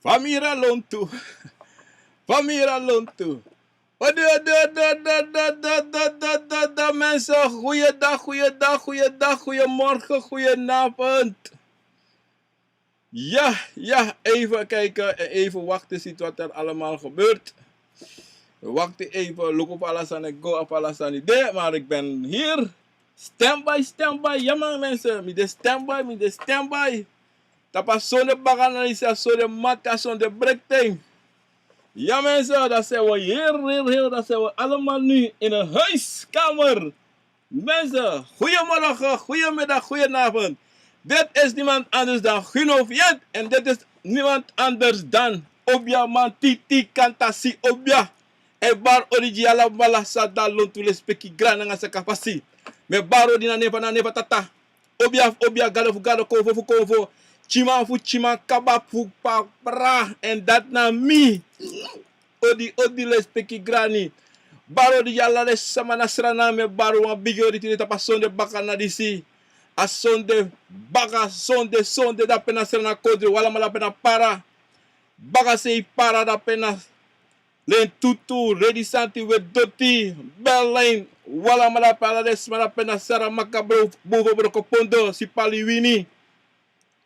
Famira Lontu. Famira Lontu. Mensen, goeiedag, goeiedag, goeiedag, goeiemorgen, goedenavond. Ja, even kijken en even wachten, zien wat er allemaal gebeurt. We wachten even, look op alles aan en go op alles aan idee, maar ik ben hier. Standby, ja man mensen, met de standby. Tapa zonde baganalisa, zonde matka, zonde breaktime. Ja mensen, dat zijn we heel, dat zijn we allemaal nu in een huiskamer. Mensen, goedemorgen, goedemiddag, goedenavond. Dit is niemand anders dan Guno Viet en dit is niemand anders dan Obia Mantiti Kantasi Obia. E bar originala bala sada lontule speki grana nga sakapasi. Me baro dina neva tata. Obia gado kovo. Chima fu chima kaba fu pa pra en dat na mi. Odi les peki grani. Baro di yalla les sama nasrana me baro wan bigyo di tini tapa sonde baka na disi. A sonde baka sonde da pena nasrana kodri wala mala pena para. Baka sei para da pena len tutu ready santi we doti bellen wala mala para les mala pena sara makabro bovo bro kopondo si pali wini.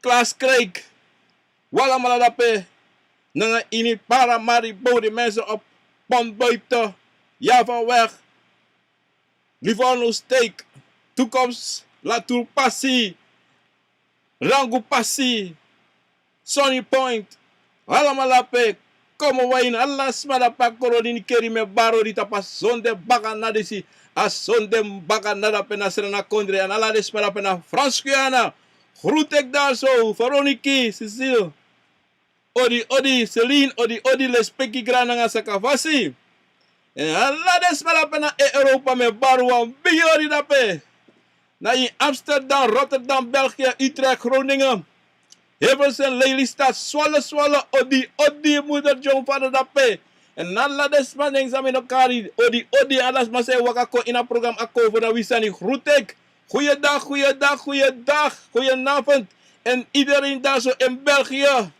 Klaas Kreek. Wala maladape. Nanga ini para maribo de mensen op Pondbuiten. Javaweg. Livorno Steak. Toekomst. Latour Passie. Rango Passie. Sonny Point. Wala malape. Como wain alas malapa korodini keri me baro di tapas sonde baka nadisi. A sonde baka nadape na serena kondre. An alades malape na Franskiana. Groet ik daar zo, Veroniki, Cecile. Odi, Celine, odi, les peki grana nga sakavasi. En alades malapa na Europa me baruan biori dape. Na in Amsterdam, Rotterdam, België, Utrecht, Groningen. Hilversum, Lelystad, Zwolle, odi, moeder John vader dape. En alades man examen okari, odi, alas masay wakako in een programma ako voor de wisani. Groet ik. Goeiedag, goedenavond. En iedereen daar zo in België.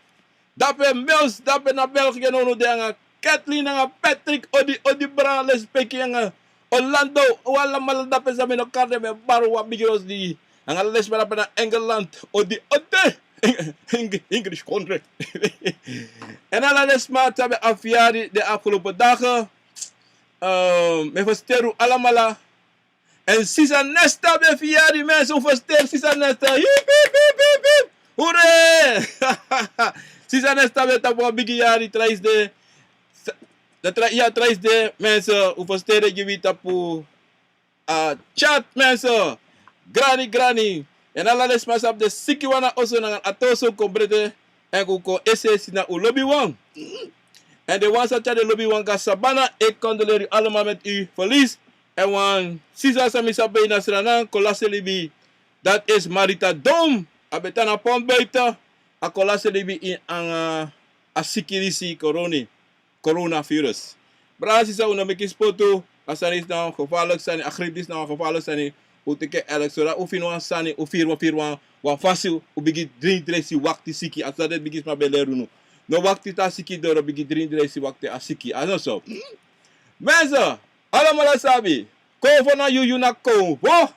Dape Mils, dape naar België no de Kathleen en Patrick, odi brales peki en Orlando, wala mal dape sa mino karde me baru wa bigros di. Ang les para na Engeland, odi. English country. En alle les maar tabe afjari de afgelopen dagen. Me versteru allemaal. En Sisa Nesta be fiari mensen hoeveel ster Sisa Nesta. Hip. Hoeré! Sisa Nesta be tapo bigi yari trais de. Trais de mensen hoeveel ster je weet tapo. Chat mensen. Granny. En alla les mas op de sikiwana oso na atoso kombrede. En kuko ese sina u lobby wang. En de wansa de lobby wang ga sabana. Ik condoleer u allemaal met uw verlies. En wan sisa sami sabe na srana kolase libi. Dat is Marita Dom. Abetana Pondbuiten. A kolase libi in ang asikirisi coronavirus. Brasi sa una mekis poto. Asani na gevaarlijk zijn. Agriptis na gevaarlijk zijn. Utike elektora. Ufinwan sani. Ufirwan. Wan fasil. Ubigi drink wakti siki. Asa det bigis ma belerunu. No wakti ta siki doro bigi drink wakti asiki. Ano so. Mensen. Allemaal sabi. Kovo na you na kovo.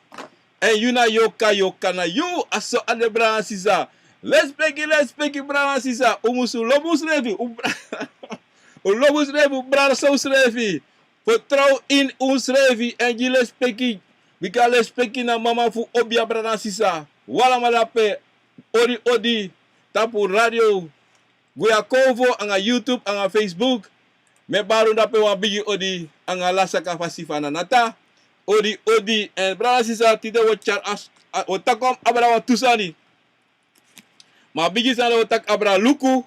En you na yoka na you. Aso ade brana sisa. Let's peki brana sisa. Umusu lobus revi. Lobus revi. Brana saus revi. Vertrouw in ons revi. En je les peki. Wika les peki na mama fu obia brana sisa. Wala malape. Odi. Tapu radio. Guya kovo. Anga YouTube. Anga Facebook. Me baru dape wan bigi odi anga lasa ka fasifana nata odi en brana sisa tide wochar as otakom abra wa tusani ma bigi sana otak abra luku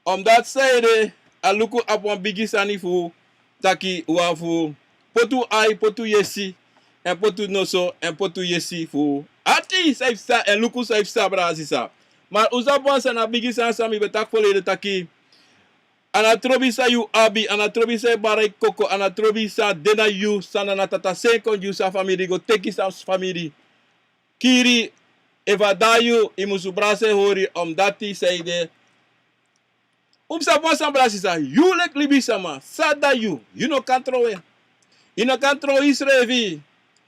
omdat sayde a luku ap wan bigi sani fu taki wa fu potu ai potu yesi en potu noso en potu yesi fu ati saif sa en luku saif sa brana sisa maar uzapon sana bigi sana sami betak volede taki anatrobi sa yu abi, anatrobi sa barai koko, anatrobi sa dena yu sana natata sekon yu sa family go teki sa family. Kiri evadayu imusu brase hori om dati seide Sa bon sambla si sa, you lek libi sama, sa da you no control. You no control Israel.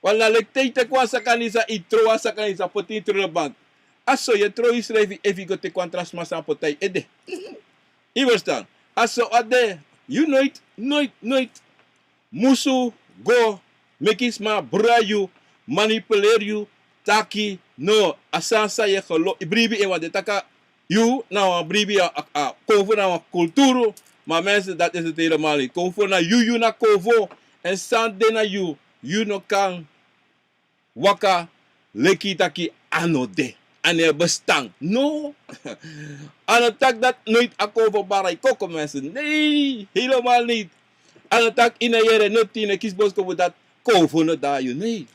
Wala lek te kwa sa kanisa, itroa sa kanisa, poti itro na bank. Aso, ye tro Israel, evi go te kwantras masan potay, ede. You understand? Aso, ade, you nooit, musu, go, mekisma, bra you, manipuleer you, taki, no, asansa ye gelo, bribi en wat de taka, you, nou, bribi, kovo na kulturo, maar mensen, dat is het helemaal niet. Kovo na you na kovo, en sande na you no kan, waka, leki taki, anode. En er bestang. No. Aan het tak dat nooit akovo barai koko mensen. Nee, helemaal niet. Aan het tak ina yere notine kisbos kovo dat kovo no da you. Nee.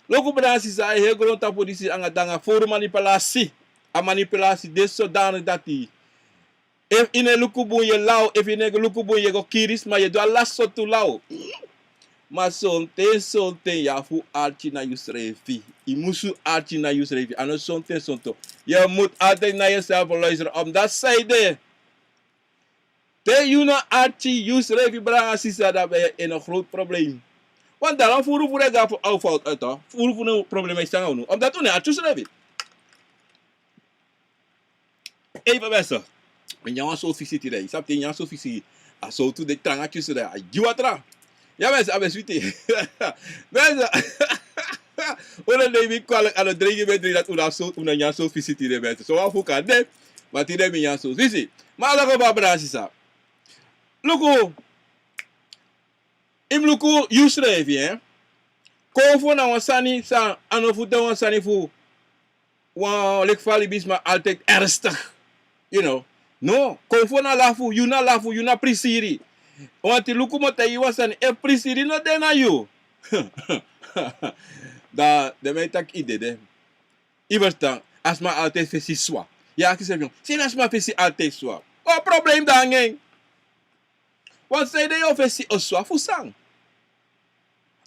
Loko bedansi sa heel grond tapo disi ang adanga voor manipulasi. A manipulasi des zodanig dat die. If ine lukubu je lau, if ine lukubu je go kiris, maar je doa lasso tu lau. Maar sonte ja fu archi na Yusrefi. Je moet archi na Yusrefi. En sonte. Je moet altijd naar jezelf luisteren. Omdat zij de. Te je na archi Yusrefi brengen, sisa, dan ben je in een groot probleem. Want daarom voeren we het voor fout uit. Voeren we een probleem met z'n allen. Omdat we niet archi Yusrefi. Even best. Men jou zo visite daar. Snap je? Jou zo visite. Als zo toe de trangatjes daar. Juatra. Ja, mensen, abes witi. Mensen, ona nevi kwalek aan het drinken met dat una zo una nya zo visiteren mensen. Zo af kan ne, maar die nemen nya zo. Zie. Maar la ko brasi sa. Luko. Im luko Yusrefi, hè. Ko fo na wasani sa anofu da wasani fu. Wa lek fali bisma altijd ernstig. You know. No, ko fo na lafu, you na prisiri. Want die luku mo tayo wasan e prisiri no de na you. Da de mij tak ide de. Iverstan asma altijd fesi swa. Ja, ik zeg jong, sin asma fesi altijd swa. O probleem dan ngeng. Want zij de yo fesi oswa fusang.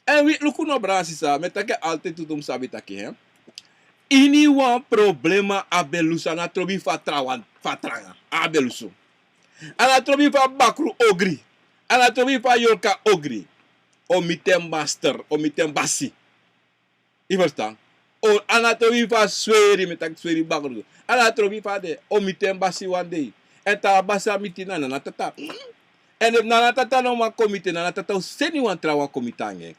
En we luku no brasi sa, met tak altijd tutum sabi taki hè. Ini wan problema abelusa na trobi fatranga abelusu. Ana trobi fa bakru ogri. Ana trobi fa yorka ogri. O mitem master, o mitem basi. Je verstaan? O ana trobi fa sweri metak sweri bakru. Ana trobi fa de o mitem basi one day. En ta basa mitina na tata. En if na tata no ma komite na tata seni wan trawa komitange.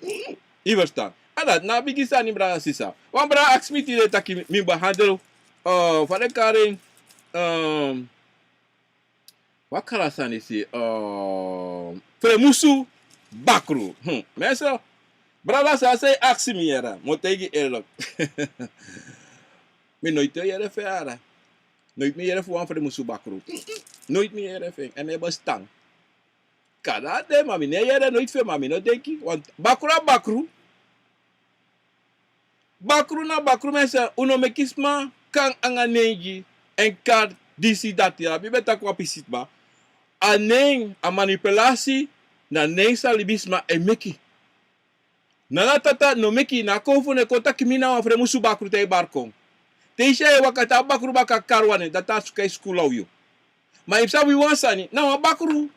Je verstaan? Ala na bigisa ni bra sisa. Wan bra aksmiti de taki mi behandel van de karing wat kalasan isi Fremusu bakru. Mensen, brada sa say aksimi era, motegi erlok. Mi nooit yere feara. Nooit meer yere voor Fremusu bakru. Nooit meer yere fe en e bestang. Kada de mami ne yere nooit fe mami no denki, want bakru. Bakru mensen, uno mekisma kan anganeji en kar disi dati ya. Bibeta kwa pisitba. Aneng a manipulasi na neng sa libisma e meki. Nana tata no meki na kofu ne kota kimina wa Fremusu bakru te barkong. Te isha e wakata bakru baka karwane data suka skulaw yo. Ma ipsa wi wansani na wa bakru.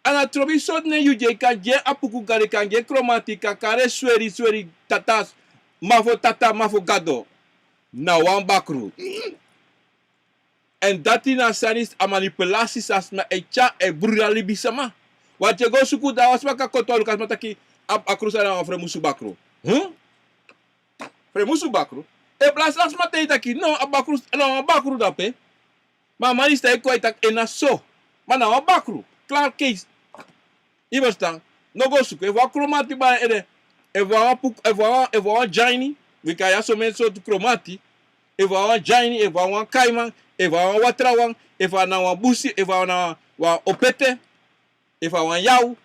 Ana trobi sot ne yuje kan je apuku gare kan je kromatika kare sweri tatas mafo gado. Na wan bakru. En dat na sanis a manipulasi sasma echa e brurali bisama. Wat je go suku da was maka kotol kas mataki akrusa na Fremusu bakru. Fremusu bakru. E plas asma te taki no bakru dape. Ma manista e koi tak ena so. Ma na bakru. Klaar case. Je verstaan? No go suku e wa kromati ba ere. E wa jaini. We kan ja so mensen so kromati. E wa jaini, e wa kaiman. Eva wan watrawang, eva na wan busi, eva na wan opete, eva wan yau.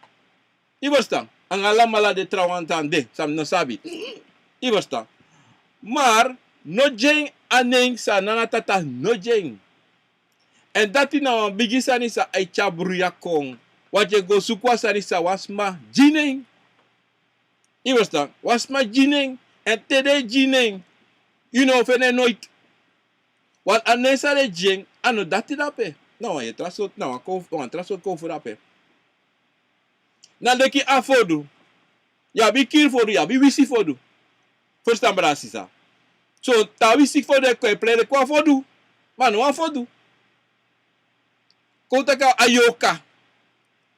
Iverstaan? Ang alam mala de trawan tande, sam no sabi. Iverstaan? Maar, no jeng aneng sa nanatata no jeng. En dati na wan bigisani sa ay chabruya kong. Wat je go sukwa sani sa wasma jineng. Iverstaan? Wasma jineng, en tede jineng. You know, fene nooit. Want anesa de jeng, ano dati dape. Não, é traço, não, traço com furape. Na daqui a fodo. Ya bi kill fodo, ya bi wisi fodo. First time brasisa. So, ta wisi fodo e kwe play de kwa fodo. Mano, a fodo. Kota ka ayoka.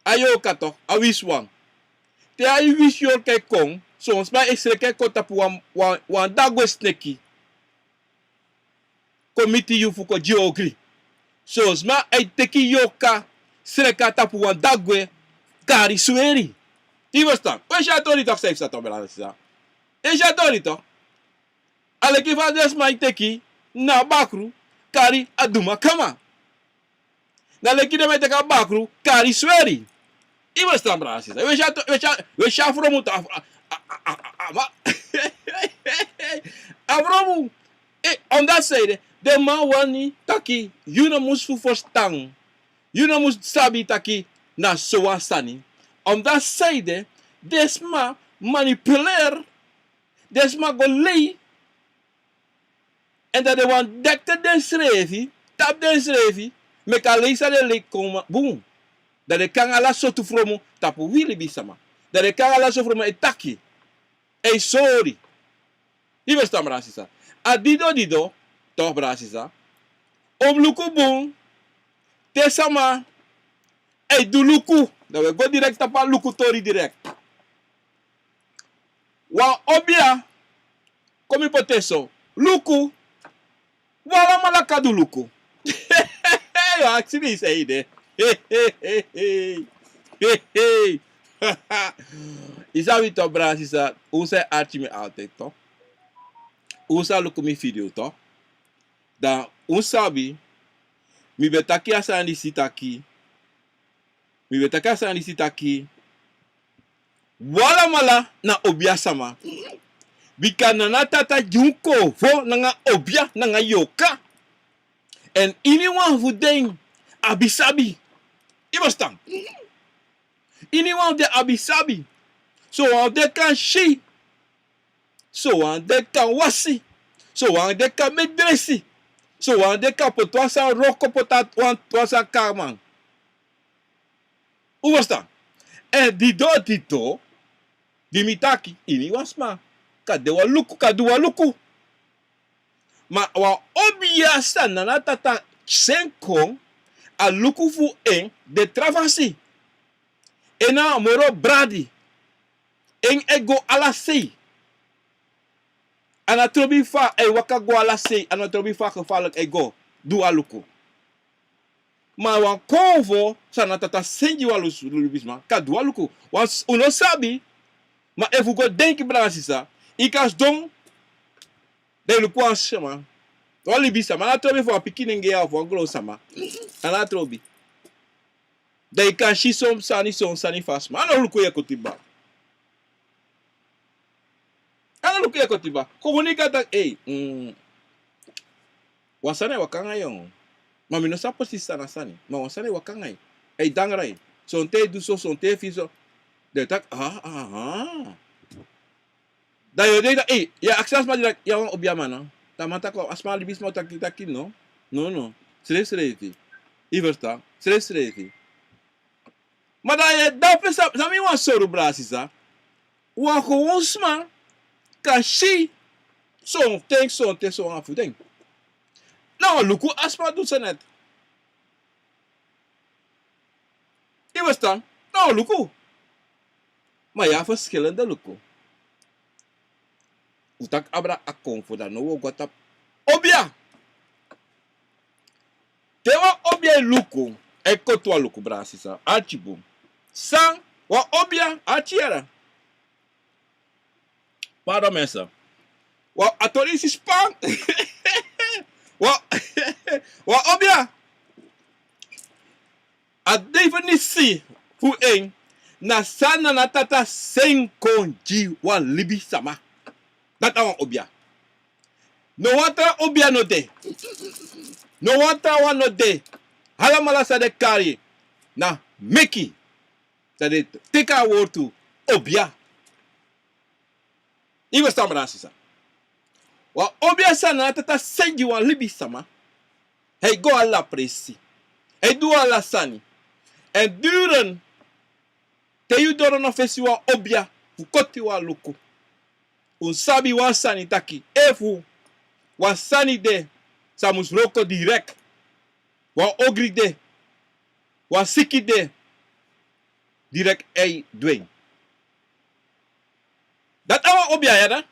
Ayoka to, a wiswang. Te a wis yo ke kong. So, sma ekstre ke kota pu wan dagwe sneki. Komiti yu fuko jiogri. So, sma ay teki yoka. Sreka tapu wan dagwe. Kari sueri. Ti verstaan? We já tori toch safe staat op belangrijk. E já tori toch? Ale ki va des mai teki na bakru kari aduma kama. Na le ki de mai teka bakru kari sueri. I verstaan brasis. We já from ut Avromu. On dat zijde, de man wani taki you no mus fu verstaan. You no mus sabi taki na soa sani. Om dat zijde, desma manipuleer, desma go lei, en dat de wan dekte den schrevi, tap den schrevi, me kan leisa de lei koma, boom. Dat de kan ala sotu fromo, tapu wili bisama. Dat de kan ala sotu fromo etaki. Ei sorry. Die verstaan brasisa. A dido, toch brasisa. Om luku boom, te sama, ei du luku. Dan we go direct tapa luku tori direct. Wa obia, komi poteso, luku, wala malaka du luku. Yo, actually say de. Isa wito brasisa, usa archi me altijd toch? Usa luku mi video toch? Dan usabi, mi betaki asani sitaki. Mi betaka sa ni sitaki wala mala na obia sama bika na tata junko fo na obia na yoka en anyone who den abisabi ibastan anyone de abisabi so on de kan shi so on de kan wasi so on de kan medresi so on de kan potwasa roko potat wan twasa kaman. Hoe was dat? En die dito, die mitaki, ini wasma. Kadewa luku, kaduwa luku. Ma wa obia sana na tata senkong a luku fu en de travasi. Ena moro bradi. En ego ala sei. Anatrobi fa e wakago ala sei. Anatrobi fa gevaarlijk ego. Du aluku. Ma wan konvo sana tata senji wa lubisma kadua luku wan uno sabi ma efu go denki brasisa ikas don de luku an shema wa libisa ma na trobi fo pikini nge ya fo glo sama ana trobi de kan shi som sani fas ma na luku ye kotiba ana luku ye kotiba komunika ta wasane wakanga yon. Maar mi no sapo si sana sani. Maar wasane wakangai. Ei dangrai. Sonte du so sonte fiso. De tak Da yo de ya aksas ma direk ya obia mana. Tamata ko asma libis mo taki no. No. Srefi. Iversta. Srefi. Maar da je da pesa sami wan soru brasisa. Wa ko wonsma kashi sonte so afudeng. Nou, luku asma doet ze net. Je was dan? Nou, luku. Maar ja, verschillende luku. Utak abra akong voor dat nou wat op. Obia. Tewa obia luku. Eko tua luku brasisa. Archibum. Sang wa obia achiera. Para mesa. Wa atorisi spang. Wa obia. A definisi fu en na sana na tata senkonji wa libi sama. Dat awan obia. No wata obia no de. No wata wa no de. Halamala sa de kari na meki. Sa de teka wotu obia. Iwe stambrasisa. Wa obia sana tata senji wa libi sama. Hey go ala presi. E dua la sani. En duren. Te yu doro no fesi wa obia. Fu koti wa luku. Un sabi wa sani taki. Efu. Wa sani de. Samus roko direct. Wa ogri de. Wa siki de. Direct ei dweng. Dat awa obia ya da.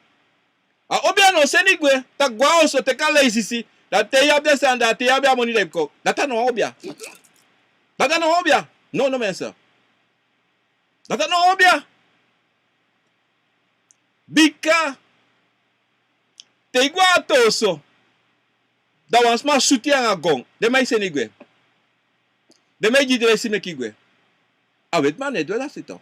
A obia no seni gwe. Tak gwa oso te ka leisisi. Dat te yab de san dat te yab ya moni lepko. Dat no obia. Dat no obia. No mensen. Dat no obia. Bika. Te gwa toso. Da wans ma suti anga gong. De mai seni gwe. De mai jidre si meki gwe. Awet man ne dwela sito.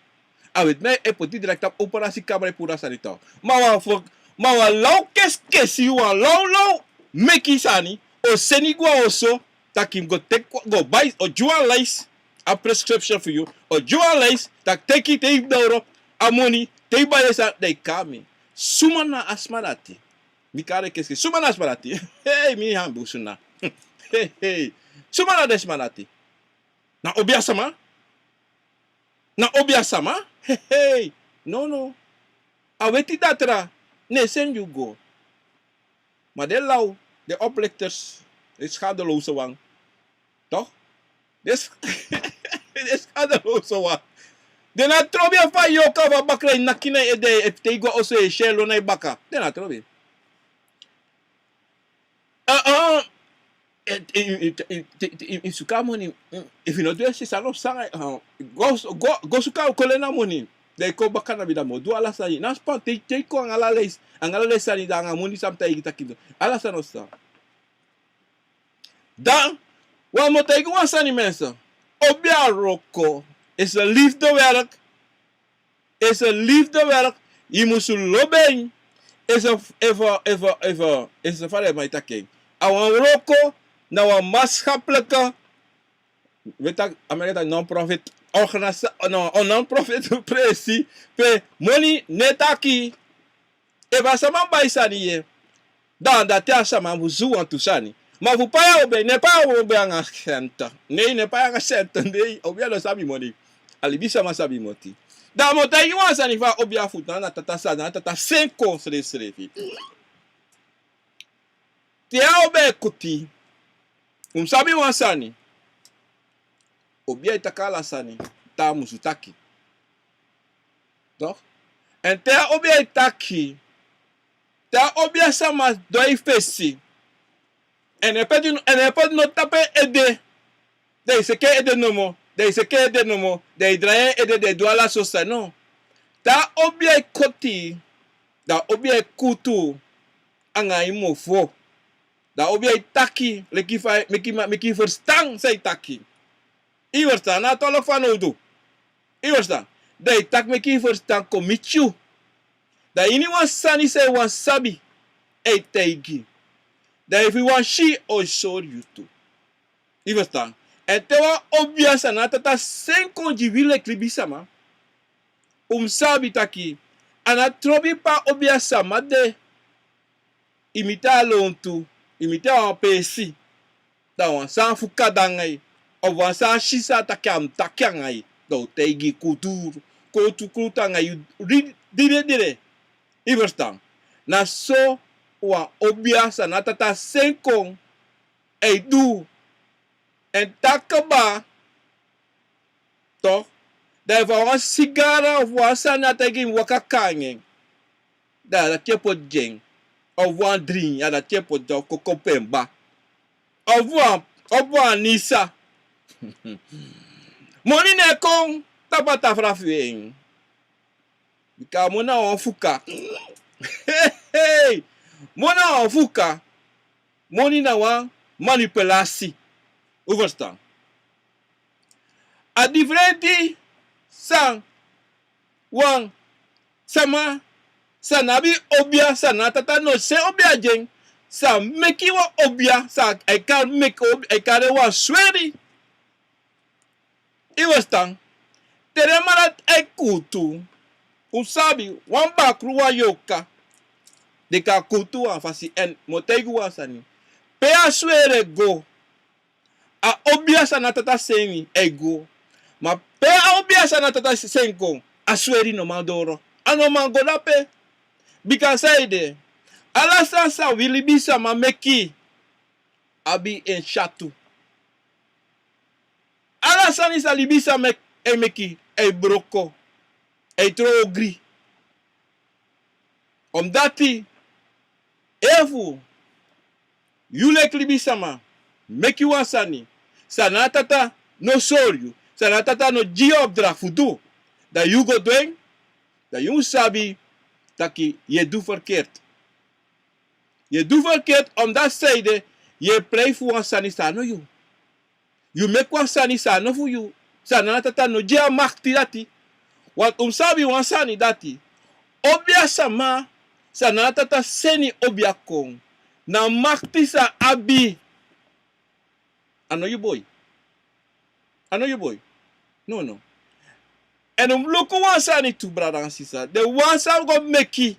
Awet me e poti direct op operasi kamera pura sanito. Ma wa lau kesi wa lau meki sani. O seni gwa oso. Takim go buy o jual lice. A prescription for you. O jual lice. Tak take it take euro. A money. Take buy sa. They kami. Sumana asmarati. Mikare keski. Sumana asmarati. Hey mi hambu suna. Hey. Sumana desmarati. Na obia sama. Na obia sama. Hey. No. Aweti datra. Nee, send you go. Maar de lauw, de oplichters, is schadeloze wang. Toch? Dit is schadeloze wang. De na trobia fa yoka wa bakra nakina ede eptego oso e shelo na baka. De na trobia. In suka money, if you know do si salo sanga go suka kolena money. De ko baka na vida mo do ala sa na spa te ko ang ala les sa ni da nga money samta kita kido. Ala sa no sa. Dan wa mo te ko sa ni mensa. Obia roko is a liefde werk. Is a liefde werk. Je moet zo lopen. Is a even is a vader my taking. Awan roko na wa maatschappelijke weet dat Amerika non-profit organisatie non-profit presi pe money netaki e ba sama bai sani dan da te sama buzu an tusani ma vous pas obe ne pas obe an centa ne pas an centa ne obe lo sabi money alibi sama sabi moti da mota yi wan sani fa obe afuta na tata sa na tata 5 srefi te obe kuti sabi wan sani obia itakala sani ta musutaki. Toch? En te obia itaki. Ta obia sama doi fesi. En epet no tape ede. De se ke ede nomo. De se ke ede nomo. De drae ede de douala sosa no. Ta obia koti. Da obia kutu. Anga imo fo. Da obia itaki. Meki verstang sa itaki. I verstaan, na tolok van Odo. I verstaan. Dat tak me ki verstaan komichu. Dat ini wan sani se wan sabi. E teigi. Dat if you wan shi o show you too. I verstaan. En te wa obviasa na tata senko jivile klibisama. Sabi taki. Ana trobi pa obviasa ma de. Imita lontu. Imita wan pesi. Da wan san fuka dangai. Of wasa shisa takyang ay do tegi kutu ngai dire iverstan na so wa obia sa natata senkong ay du en takaba to da wa sigara of wasa natagi wakakangen da tepo jeng of one drink ya da tepo do kokopemba of one nisa Moni ne kong tapata frafing. Bika mona on fuka. Hey. Mona on fuka. Moni na wan manipulasi. Overstaan. A differenti sang wan sama sanabi obia sanatata no se obia jeng sa meki wa obia sa I can make I can wa sweari. Iwestang, tere marat e kutu. Sabi, wan bakru wa yoka. De ka kutu wa fasi en motegu wa sani. Pe a swere go. A obia sana tata sengi ego. Ma pe a obia sana tata senko. A sweri no mandoro. Ano mango dape. Bika saide. Ala sasa wili bisa ma meki. Abi en chatu. Ala sani sa libisa meki. E broko. E tro gri. Omdati. Efu. Yule libisa ma. Meki wansani. Sana tata no soryu. Sana tata no jiobdra fudu. Dat you go doen. Dat you sabi. Dat je doet verkeerd. Je doet verkeerd omdat zijde. Je pleit voor wansani sano you. You make wansani sano voor you. Sana tata no jia makti dati. Want sabi wansani dati. Obia sama. Sana tata seni obia kong. Na makti sa abi. Ano you boy? Ano you boy? No. En look wansani tu brada and sister. The wansan go meki.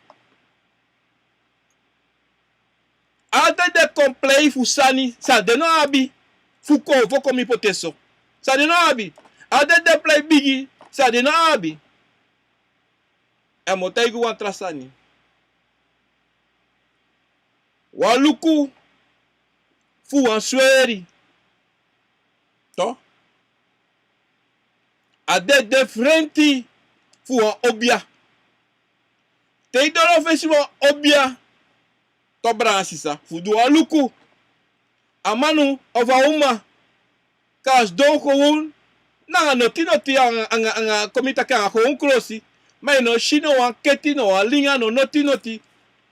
Altijd de complain fu sani. Sa de no abi. Fuko mi poteso. Sa de no abi. Altijd de play bigi. Sa de no abi. En motaigu wan trasani. Waluku. Fu wan sweri. To? Ade de frenti. Fu wan obia. Teidoro fesi wan obia. To bransisa. Fu du waluku. Amanu ova uma. Kas don gewoon. Nanga noti anga komita kanga gewoon krosi. Maar no shino wan keti no wan linga no noti.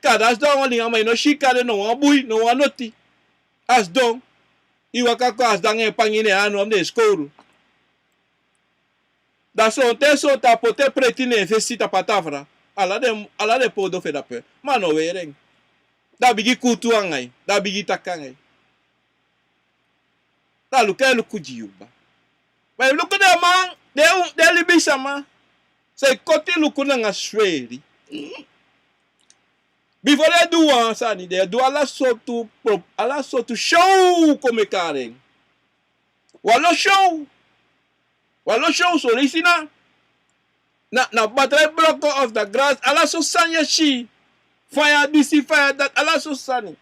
Kadas don wan linga maar no shikade no wan bui no wan noti. As don. Iwa kako as dange pangine anu amde skoru. Da so te so ta pote pretine fesita patafra. Ala de podo fe da pe. Mano wereng. Da bigi kutu angai. Da bigi takangai. Da luku jiuba. Maar luku de man. De libisa man. Say koti luku nga sweri. Before they do one, sani, they do ala so to show come karen. Walo show so listen na battery block of the grass ala so sanya she fire this fire that ala so sani.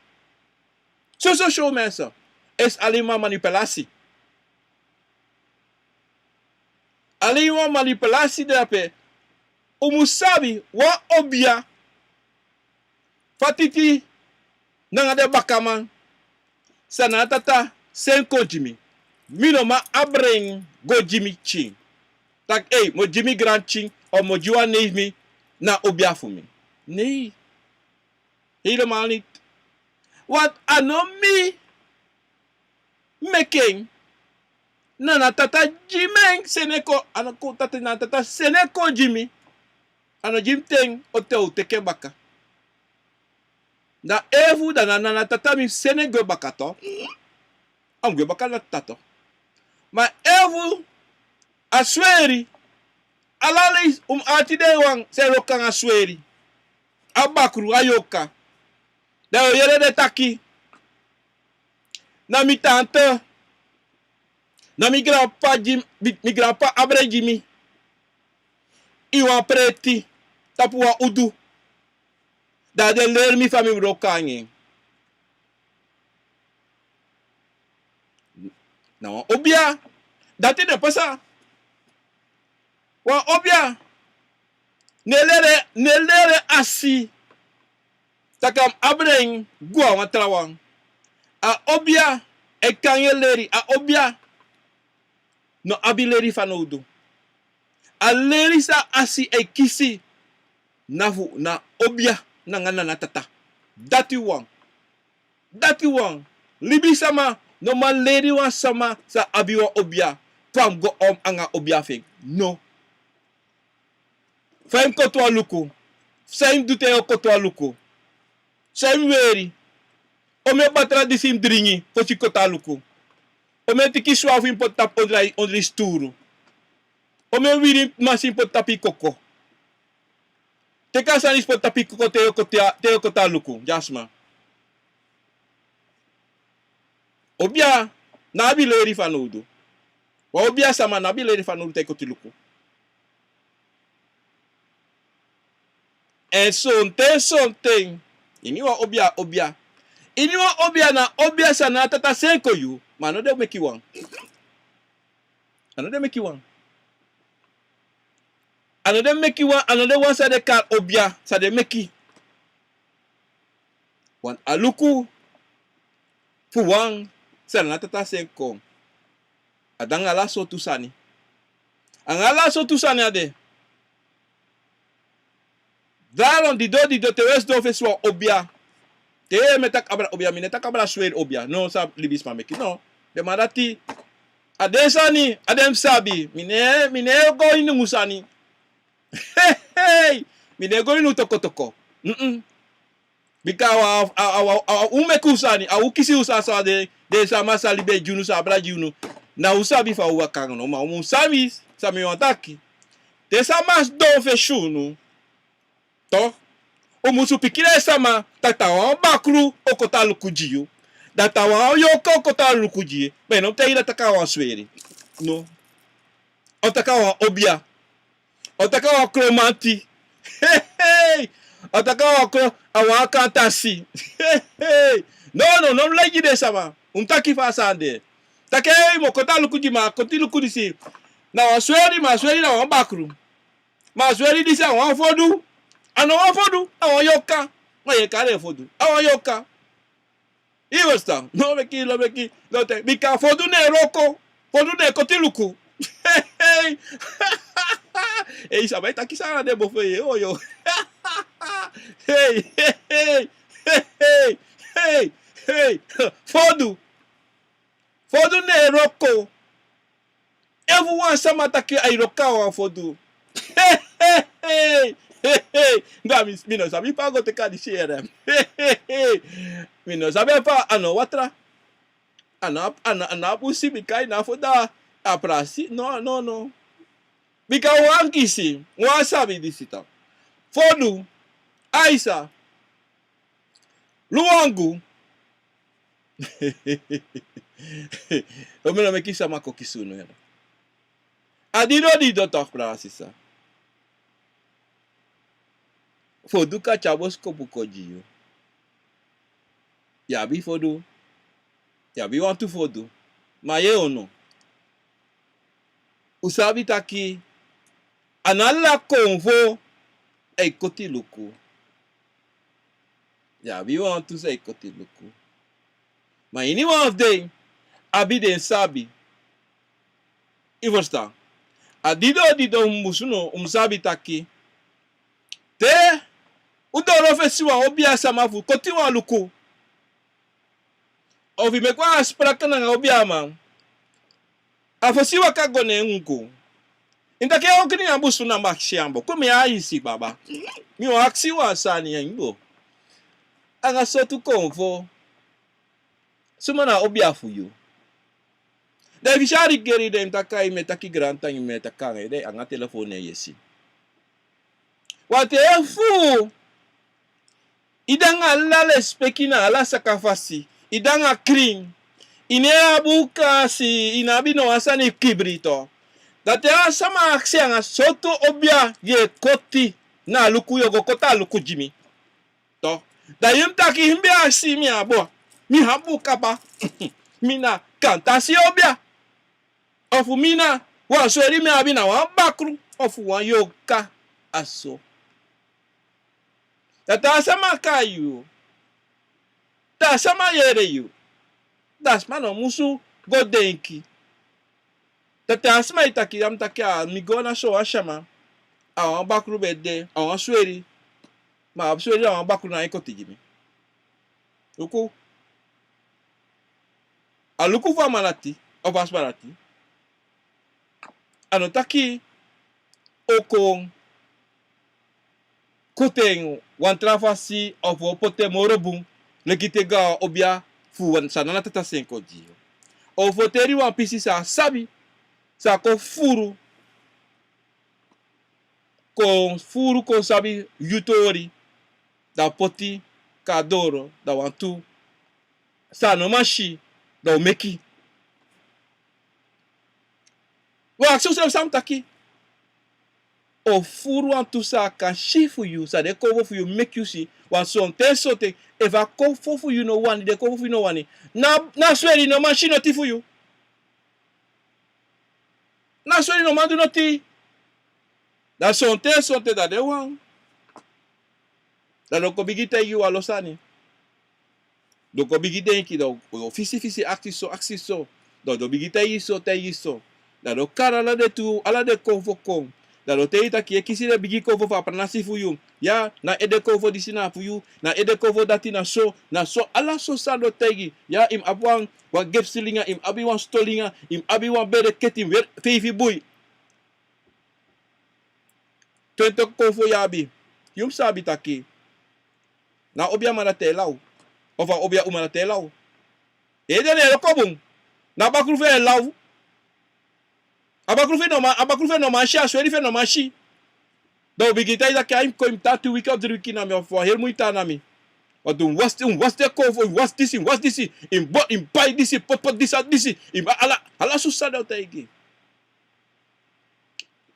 So show mensa. Es alima manipulasi. Alima manipulasi de ape. Umusabi wa obia. Fatiti nanga de bakaman. Sana tata senko jimi. Mino ma abreng go jimi ching. Tak mo jimi grand ching. O mo juwa mi na obia voor me. Nee. Helemaal niet. Wat anomi making. Nana tata jimeng seneko. Anako tata na tata seneko jimi. Ano jim teng ote teke baka. Na evu da na tata mi sene go bakato. Am go bakala tato. Ma evu asweri. Alali atide wang se rokan asweri. Abakru ayoka. Da yere de taki. Na mi tante. Na mi grandpa abre jimi. Iwan preti. Tapua udu. Da de leer mi fami rokangi. No, obia. Dat is de pasa. Wa obia. Nelere asi. Takam abreng gua wa trawang. A obia e kanye leri. A obia. No abileri fanodu. A leri sa asi e kisi. Na obia. Na tata. Dati wang. Libi sama. No man lady wan sama sa abiwa obia. Pam go anga obia fing. No. Faim kotwa luku. Saim dute o kotwa luku. Saim weri. Ome batra disim dringi. Pochi kota luku. Ome tiki swafu in pot tap ondri sturu. Ome wiri masin pot tapi koko. Teka sanis pot tapi koko teo kota luku. Jasma. Obia nabi leri fanudo. Wa obia sama nabi leri fanudo te kotiluku. En something. Ini wa obia. Ini wa obia na obia sana tata senko yu. Mano de meki wang. Ano de meki wang. Ano de wan sa de kar obia sa de meki. Wan aluku fu wang sana tata senko. Adang ala so tusani. Angala so tusani ade. Daarom di do te wes do feswa obia. Te metak abra obia minetak abra sweer obia. No sa libis mameki no. De marati adesani adem sabi mine go inu musani. Hey, mine go inu toko. Bika wa umekusani au kisi usasa de sama salibe junu sa abra junu. Na usabi fa uwa kango ma umusami sami wataki. Te samas do feshunu. To omusu pikira sama tatawa bakru okotalu kujiyo datawa yoko okotalu kujiye beno te ira takawa sweri no otakawa obia otakawa kromanti hey otakawa awa kantasi hey no legi de sama untaki fa sande take mo kotalu kujima kotilu kudisi na wasweri na wabakru masweri disa wa fodu ano wa fodu awon yoka won ye kare fodu awon yoka iwesta no meki no te bika fodu ne roko fodu ne kotiluku ei sabai takisana de bofe oyo hey fodu ne roko everyone sama taki ai roka wa fodu hey mi no sabi pa go te ka di share. Mi no sabi pa ano watra. Ana pusi mi kai na foda aprasi. No. Bika wankisi, wa sabi disita. Fodu Aisa Luangu. Omelo me kisa mako kisuno yana. Adido tok prasi sa. Fodu ka chabos kopukojiyo. Yabi fodu. Yabi wantu fodu. Maye ono. Usabi taki. Anala konvo. Eikoti luku. Yabi wantu se eikoti luku. Ma ini one of day. Abi den sabi. Ivosta. Adido musuno umsabi taki. Te. Udoro fesiwa obia samafu kotiwa luku. Ovi mekwa aspraka na obia man. Afesiwa kagone ngu. Indake okini ambusu na makshiambo. Kumi aisi baba. Mi o aksiwa sani ya imbo. Anga sotu konvo. Sumana obia fuyu. Da vishari geri de mtaka imetaki granta imetaka ide anga telefone yesi. Wate fu. Idanga lale spekina ala sakafasi. Idanga kring. Ine abuka si inabino asani kibrito. Date sama aksianga soto obia ye koti na luku yogo kota luku jimi. To. Da yimtaki himbe asi mi abo. Mi habu kapa. Mina kantasi obia. Ofu mina wa sweri mi abina wa bakru. Ofu wa yoka aso. Data sama kayu. Da sama yere yu. Das mano musu godenki. Data asma itaki am takia migona so ashama. Awan bakru bede. Awan sweri. Ma absweri awan bakru na ekoti jimi. Luku. Aluku fa malati. Obas malati. Anotaki. Okong. Kuteng wantrafasi of pote morobung legitega obia fu sanana tata senko dio. O foteri wan pisi sa sabi sa ko furu kon sabi yutori da poti kadoro da wantu sa no mashi da omeki Wa so so sam taki. O furu an tu sa kan shi for you, sa de cover for you, make you see. Wan so so te if I cover for you no one, de cover for you no one. Na swear no man she not for you. Na swear no man do not. Da so te da de wan. Da no ko bigite you alosani. Do ko bigite ki do fisi aksi so. Do bigite yiso te yiso. Da do kara la de tu ala de cover kom. Da do te ita ki kisi de bigi cover fa pranasi for you. Ya na ede cover disina for you. Na ede cover dati na so ala so sa do tegi. Ya im abwang wa gep silinga im abi wan stolinga im abi wan bede ketim fefi boy. Twente cover ya abi. Yum sabi taki. Na obia mana telau. Of obia umana telau. Ede ne kobung. Na bakrufe lau. Abakrufe no man shi asweri fe no man shi. Do bigita ida kai ko im tatu week of the week na me for heel muita na mi. Wat doen what's the cover what's this in bot in buy this pop this in ala so sada taigi.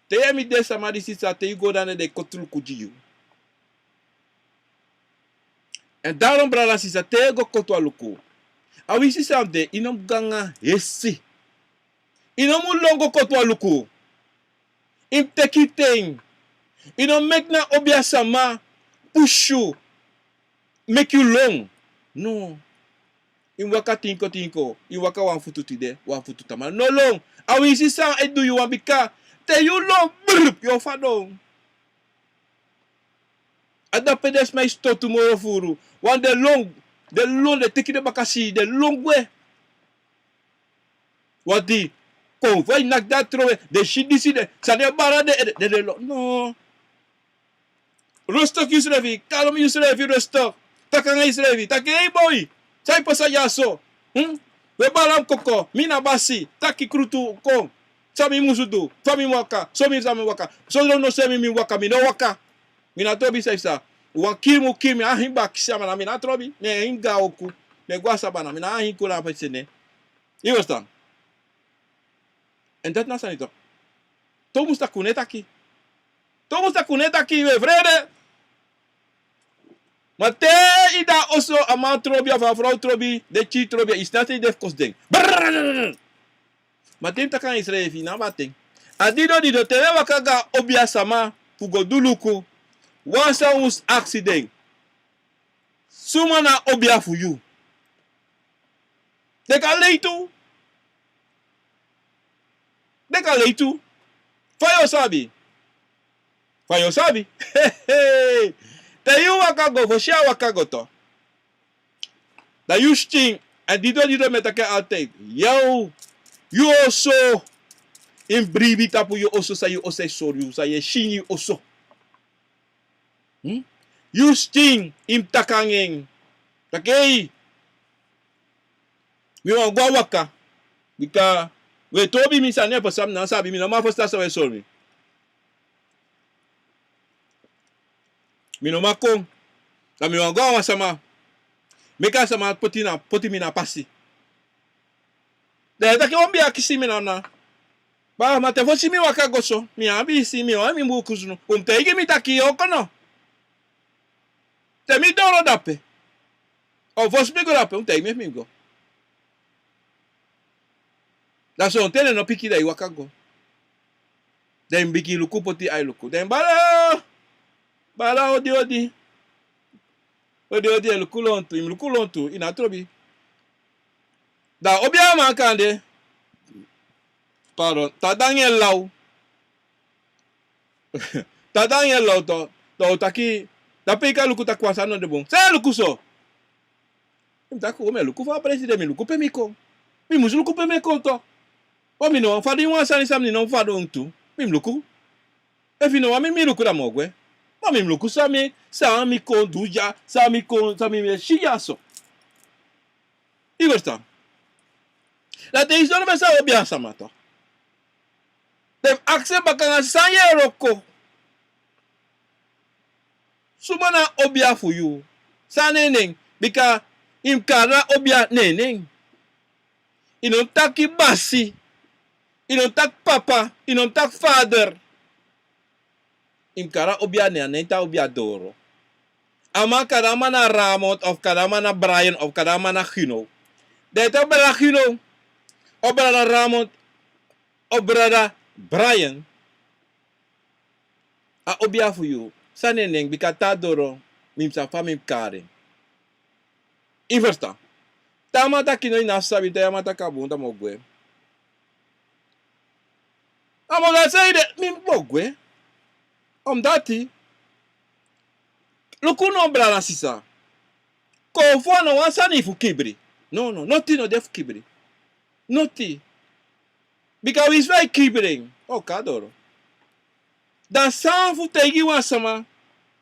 Te mi de samadi sisa te go dan de kotul kujiu. En daarom brada sisa te go kotu aluku. Awi sisa de inom ganga hesi. Inom longo kotu aluku. Im tekiteng. Inom make na obia sama push you. Make you long. No. In waka tinko. In waka wan futu tide. Wan futu tama. No long. Awi sisa edu you wan bika. Te you long. Brrp. Yo fadong. Ada pedes my store tomorrow furu. Wan de long de tiki de bakasi. De long we. Wat di. Kom. Vai nak dat trowe. De shit disi de. Sa de bara de long. No. Rostok yusrevi. Kalom yusrevi rostok. Takanga yusrevi. Takanga boy. Sai pasa yaso. We balam koko. Mina basi. Taki krutu kom. Sami musudu. Fami waka. Somi sami waka. Solo no semi mi waka. Mi no waka. Mina tobi saisa. Wan kimi. Ahin ba kisama na mina trobi. Ne inga oku. Ne guasa bana. Mina ahin kula pa sene. You understand? En dat na sanito. To musta kuneta ki. We vrede. Maar te ida oso a man trobi of a vrouw trobi, de chi trobi, is not in def kos ding. Maar tim takan is revi na bating. Dido te wakaga obia sama pugo duluku. Wansa us accident. Suma na obia for you. Deka leitu. Fayo sabi. Hey. Te you wakago, vosha wakago to. Da you sting, en dido metake altijd. Yo, you also, in bribi tapu you also say you also sorry, you say shin you also. You sting, im takangeng. Takei. Mi wan gwa waka. Bika, we tobi mi sa ne pa sam na sabi mi na ma fosta sa we sorry. Mi no makong. Na mi wan gwa sama. Meka sama poti mi na pasi. De taki ombi akisi mi na. Ba ma te fosi mi waka goso. Mi abi si mi o mi mukuzunu. Te igi mi taki okono. Te mi doro dape. O vos mi go dape. Te igi mi go. Da so tele no piki da i waka go. Den biki luku poti ai luku. Den bala odi. Odi luku lontu ina trobi. Da obia man kande. Pardon, ta Daniel lau. Ta Daniel lau to taki da peka luku ta kwasa no de bon. Se luku so. Ta ko me luku fa president mi luku pe mi ko. Mi musu luku pe mi ko to. O mi no fa di wan sani sam ni no fa do ntu. Mi luku. E fi no wa mi luku da mogwe. Ma mi luku sa mi ko duja, sa mi me shiya so. Igosta. La te iso no me sa obia samato. Dem akse bakanga sanye roko. Sumana obia for you. Sa neneng. Bika imkara obia neneng. Ino taki basi. Inon tak papa, inon tak vader. Imkara obia ne anenta obia doro. Ama kadama na Ramot of kadama na Brian of kadama na Gino. Dito brada Gino o brada Ramot o brada Brian. A obia for you. Saneneng bikata doro mimsa famim kare. Inversta. Tamata kino inasabi tamata kabunda mogwe. Amoga say de mim mogwe. Dati. Lukuno brada sisa. Konfo no wansani fu kibri. No, noti no def kibri. Noti. Because we very kibring. Oh, kadoro. Dan san fu tegi wansama.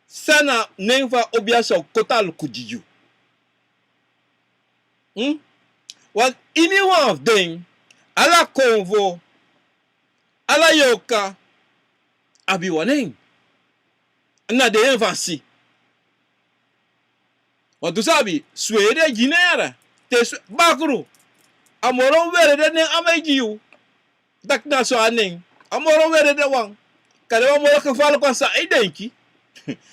Sana nenfa obiasa kota lukujiju. Want any one of them, ala konvo, ala yoka, abi waneng. Na de envasi. Want tu sabi, Swede ginera, te bakru. Amoro were de ne amajiu. Dak na so aneng. Amoro were de wang. Kade wa moro ka falo kwa sa idenki.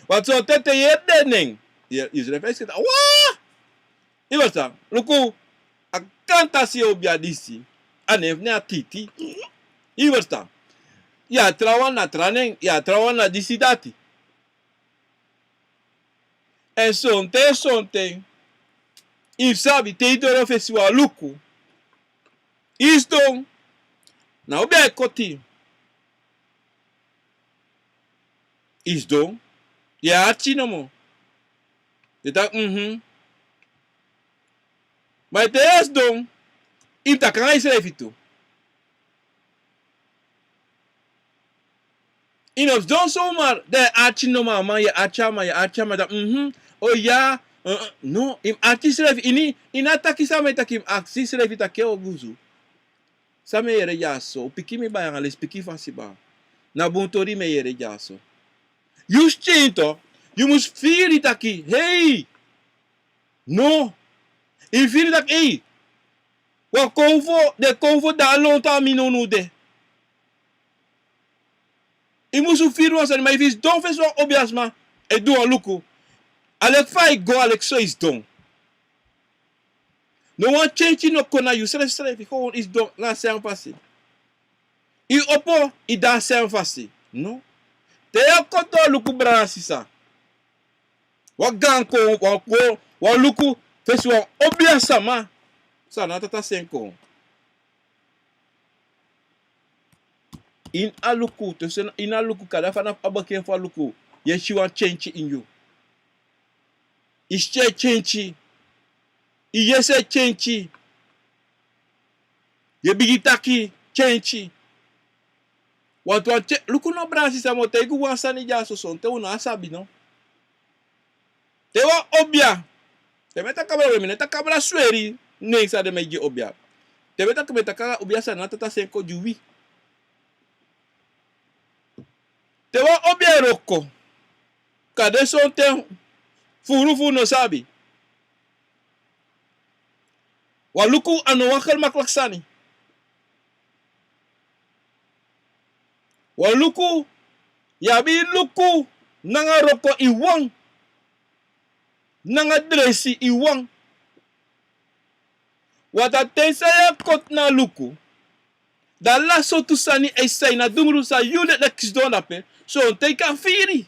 Want so tete yede neng. Is reflex kita. Wa! Iwasa, luku akanta si obia disi. Anevne atiti. Iwasa. Ya trawan na traneng, ya trawan na disi dati. En sonte. If sabi te idoro festival luku. Isto na obia koti. Isto ya achino mo. Dita mas te don ita kan Israelito. Inos don somar de achino mama ya achama da oh ya no im achisref ini inataki sama takim achisref itake oguzu. Sama yere yaso pikimi ba yang ales piki fasiba. Na buntori me yere yaso. Justinto, you must feel it aqui. Hey! No! E feel it aqui. Wa konvo da lonta minonu de. E must feel was maar if don fes wa obiasma e do aluko. Alek fa go alek so is don. No one change no kona you self gewoon is don na sem fasi. I opo i da sem fasi. No. Te koto luku brana sisa. Wa ganko wa luku fesi wa obia sama. Sa na tata senko. In aluku to sen in aluku kada fana abaken fa luku. Ye she want change in you. Is change. Iyese change. Ye bigitaki change. Watu luku no brasi sa mo tegu wansani ja so son te una asabi no. Te wa obia. Te meta kabra we meta kabra sweri ne sa de meji obia. Te meta ka obia sa na tata senko juwi. Te wa obia roko. Kade son te furufu no sabi. Wa luku anu wakal maklaksani. Waluku yabi luku nanga roko iwang nanga dresi iwang wata tensa ya kot na luku da la so tu sani esai na dumru sa yule na kisdona pe so take a firi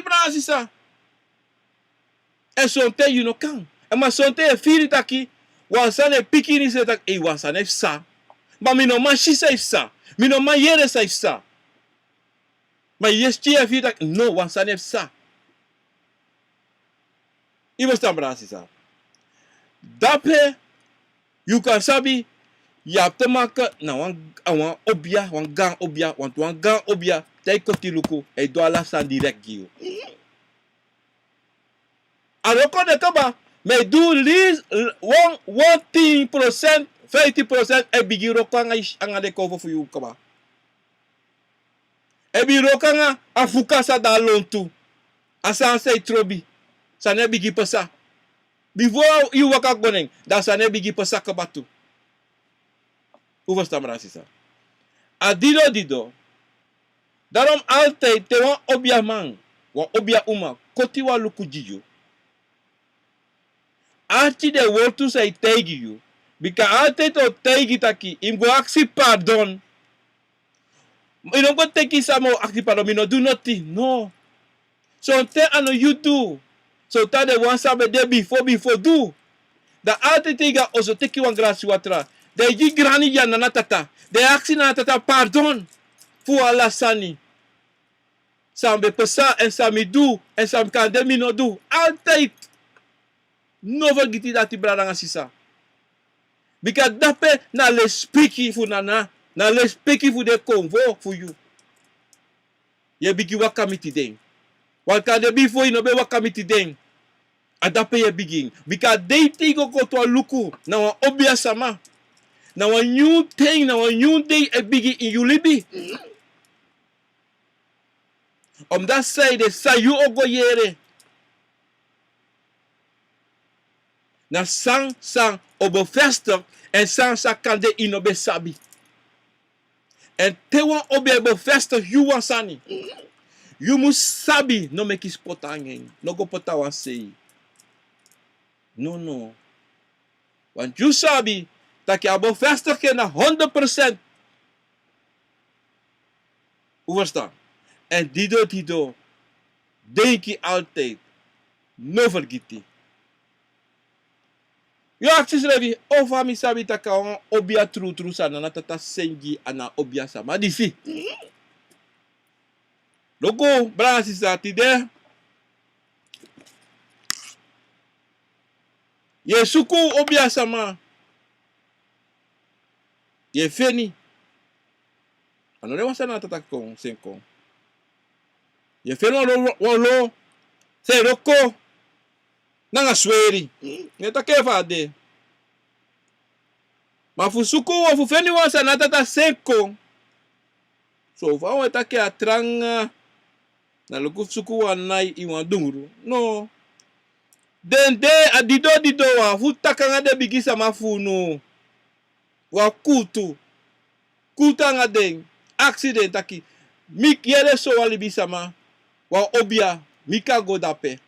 brasi sa e so te you no kan e ma so te firi taki wansane pikini se tak e wansane sa. Maar mi no man shi safe sa. Mi no man yere safe sa. Maar yes tia fi tak no wan sa nef sa. Ibo sta brasi sa. Dape you kan sabi ya te maka na wan obia wan gang obia tay koti luku e do ala san direct giu. Aroko de toba me do least 1% 50% e bigiro ka nga de cover for you kaba. E bigiro ka nga afuka sa dalontu. Asan say trobi. Sa ne bigi pasa. Before you waka goneng, da sa ne bigi pasa kabatu. Hoe verstaan we dat? Adido dido. Daarom altijd te wan obia man. Wan obia uma. Koti wa luku jijo. Arti de wortu say tegi you. Bika altijd o tegi taki. Im go aksi pardon. You don't go take some aksi pardon. Me no do nothing. No. So te ano you do. So ta de wan sabe de before do. Da altijd tega oso teki wan grasi watra. De yi grani ya nanatata. De aksi nanatata pardon. Fu ala sani. Sambe pesa en sami do. En sam kan de mi no do. Altijd. No vergiti dati brada sisa. Because dape na le speaki fu nana. Na le speaki fu de convo fu you. Ye bigi wakamiti den. Waka de before you no be wakamiti den. A dape ye begin. Because they tigo go to a luku. Na wan obia sama. Na wan new thing. Na wan new day e bigi in you libi. Omdat zij de sayu ogo yere. Na sang obo vestig en sang kan de inobe sabi. En te wan obe bevestig you wan sani. You must sabi no make is potangeng. No go pota wan sei. No. Want you sabi dat je abo vestig ke na 100%. Hoe verstaan? En dido. Denk je altijd. No vergiti. Yo aksis revi. Ova mi sabi taka wan obia tru sana. Na tata sengi ana obia sama. Disi. Logo. Brana sisa tide. Ye suku obia sama. Ye feni. Ano le wasa na tata kong senkong. Ye feni lo. Se roko. Nanga sweri. Neta ke fade. Ma fu suku wa fu feni wasa na tata senkong. So fa wa take atranga. Na luku suku wa nai iwan dunguru. No. Dende adido wa fu takanga de bigisa mafunu. Wa kutu. Kuta nga den. Accident taki. Mik yere so wali bisama. Wa obia. Mika go dape.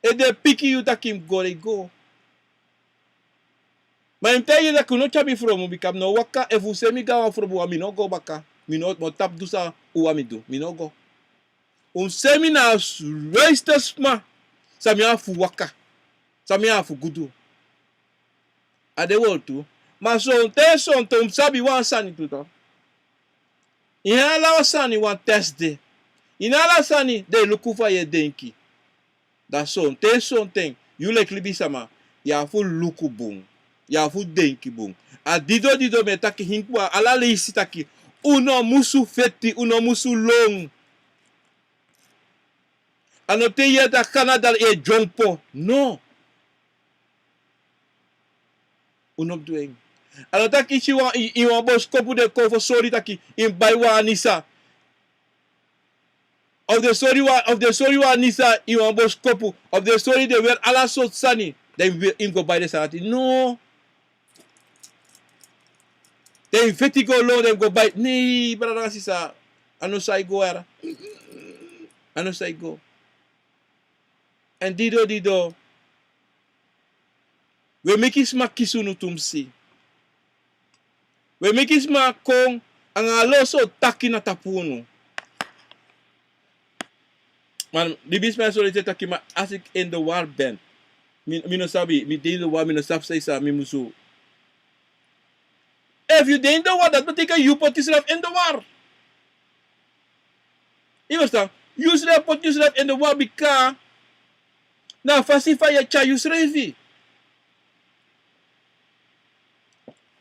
E de piki yu takim gore go. Ma imte yela kuno chabi fromu bikam no waka e fu semi gawa fromu wa mino go baka. Mino mo tap dusa uwa midu. Mino go. Semi na reiste sma. Sami afu waka. Sami afu gudu. Ade woltu. Ma son te sabi wan sani tuto. Inhala wasani wan test de. Inhala sani de lukufa ye denki. Da son ten. You like libi sama. Ya fu luku bung. Ya fu denki bung. A dido me taki hinkwa. Ala leisi taki. Uno musu feti. Uno musu long. Ano te ye da Canada e jompo. No. Uno doing. Ano taki iwa bos kopu de kofo sorry taki in baiwa anisa. Of the story wa anisa iwa bos kopu. Of the story de wer ala so sani. Then we in go buy the salati. No. Then feti go low then go buy. Nee, brada sisa. Ano sai go era. Ano sai go. En dido. We make it smack kisunu tumsi. We make it smack kong ang aloso taki na tapuno. Man, the business solite taki ma asik in the war band. Mi no sabi, mi dey the war, mi no sab say sa mi musu. If you dey in the war, that betekent you put yourself in the war. You understand? You should put yourself in the war because na fasify ya cha yusrevi.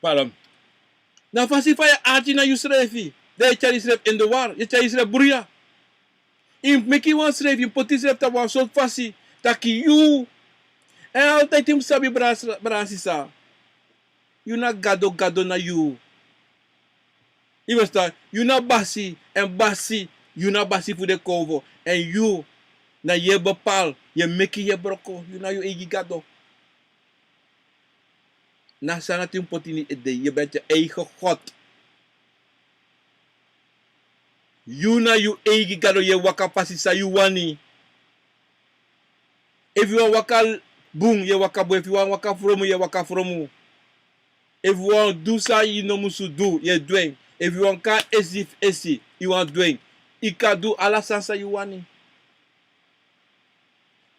Pardon. Na fasify ya ati na yusrevi. De cha yusref in the war. Ya cha yusref buria. In make you one slave, you put yourself to one so fasi. Taki you. And altijd him sabi brasisa. You na gado na you. You understand? You na basi and basi. You na basi for the cover. And you na ye bepal. Je make ye broko. You na you egi gado. Na sana ti potini ede. Je bent je eigen God. Yuna you eigen gado je waka pasi sa you wani. If you want waka boom, je waka boom. If you want waka fromu, je waka fromu. If you want do sa you no musu do, je doing. If you want ka esi, you want doing. Ika do ala sansa you wani.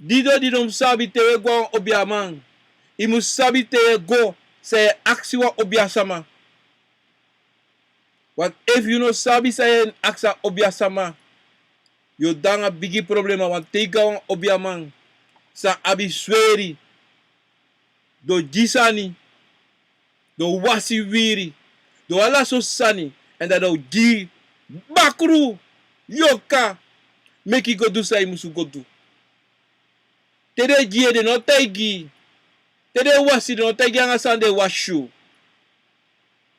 Dido sabi tewe go obiaman. Imu sabi tewe go say aksi wa obiasama. Want if you no sabi say aksa obiasama, you danga bigi problema want tega wan obiaman. Sa abi sweri. Do jisani. Do wasi wiri. Do ala so sani. And that do gi bakru. Yoka. Make it go do sa imusu go do. Tede gie de no tegi. Tede wasi de no tegi anga sande washu.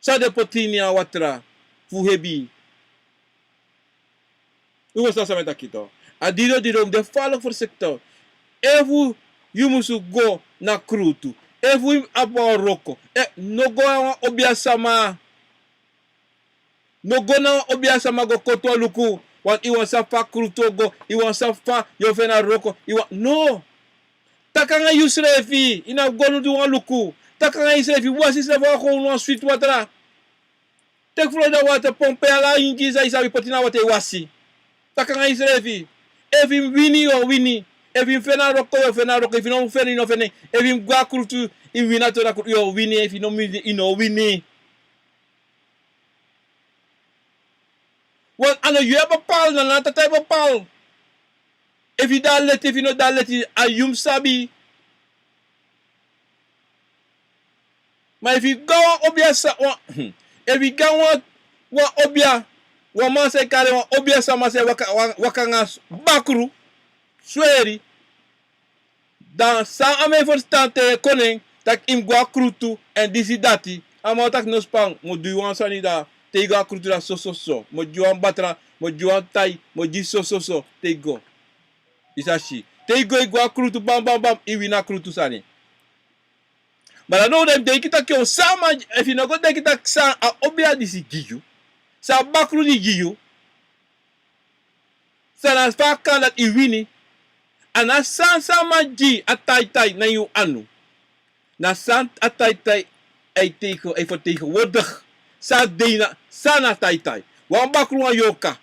Sande potini a watra. Fuhebi. Ugo sa sa metakito. Adido de falo for sector. Evu you musu go na krutu. Evu abo roko. No go obiasama. No go na obiasama go koto luku. Want iwan safa kruto go. Iwan safa yofena roko. No. Takanga yusrefi. Ina gonu du wan luku. Takanga yusrefi. Wasi sefa ko no sweet water. Tek Florida water pompe ala inji za isabi potina wate wasi. Takanga yusrefi. Evi wini o wini. Evi fena roko yo fena roko. Evi no feni no feni. Evi gwa krutu. Evi wina to na yo wini. Evi no wini. Ino wini. Want ano you have a pal na nata type of pal. If you don't let, if you not let it, ayum sabi. But if you go obia sa, if you go wa obia, wa man say kare wa obia sa man say wakanga bakru, sweri. Dan sa ame forstante koning tak im gwa krutu en disi dati. Ama tak no spang mo duwan sa ni da te gwa krutu da so. Mo juan batra, mo juan tai, mo di so te go. Isashi. Te go igwa krutu bam iwina krutu sani. But I know them they kita kyo sama if you no go they kita sa a obia disi giyu. Sa bakru ni giyu. Sa na faka that iwini. Ana san sama ji atai na yu anu. Na san atai ay teko ay foteko wodig. Sa deina sana tai. Wan bakru wa yoka.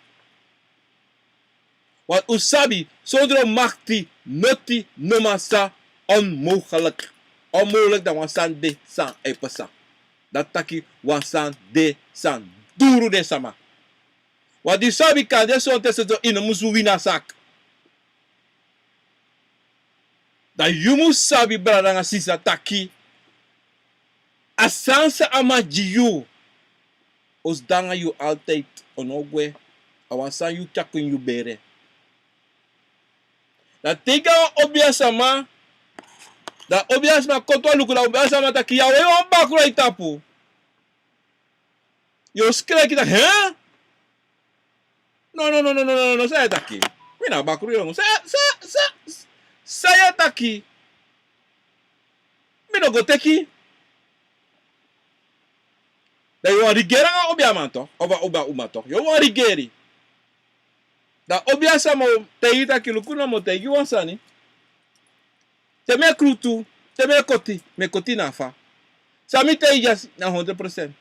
Want usabi, zodra makti, nutti, numasa, onmogelijk. Onmogelijk dat wansan de san epesa. Dat taki wansan de san. Duru de sama. Want die sabi kan de son tessen in een musu wina sak. Dat you sabi brada sisa taki. Asansa amajiyu. Os danga you altijd onogwe. Awansan you chakun you bere. Da tega obia sama. Da obia sama koto luku da obia sama taki yawe yo bakura itapu. Yo skre kita, hè? No, saya taki. Mina bakura yo. Saya taki. Mino go teki. Da yo rigera nga obia manto. Oba umato. Yo rigeri. Da obia sama teita kilukuna mo tegi wansani. Te me krutu, te me koti na fa. Sami te ijas na 100%.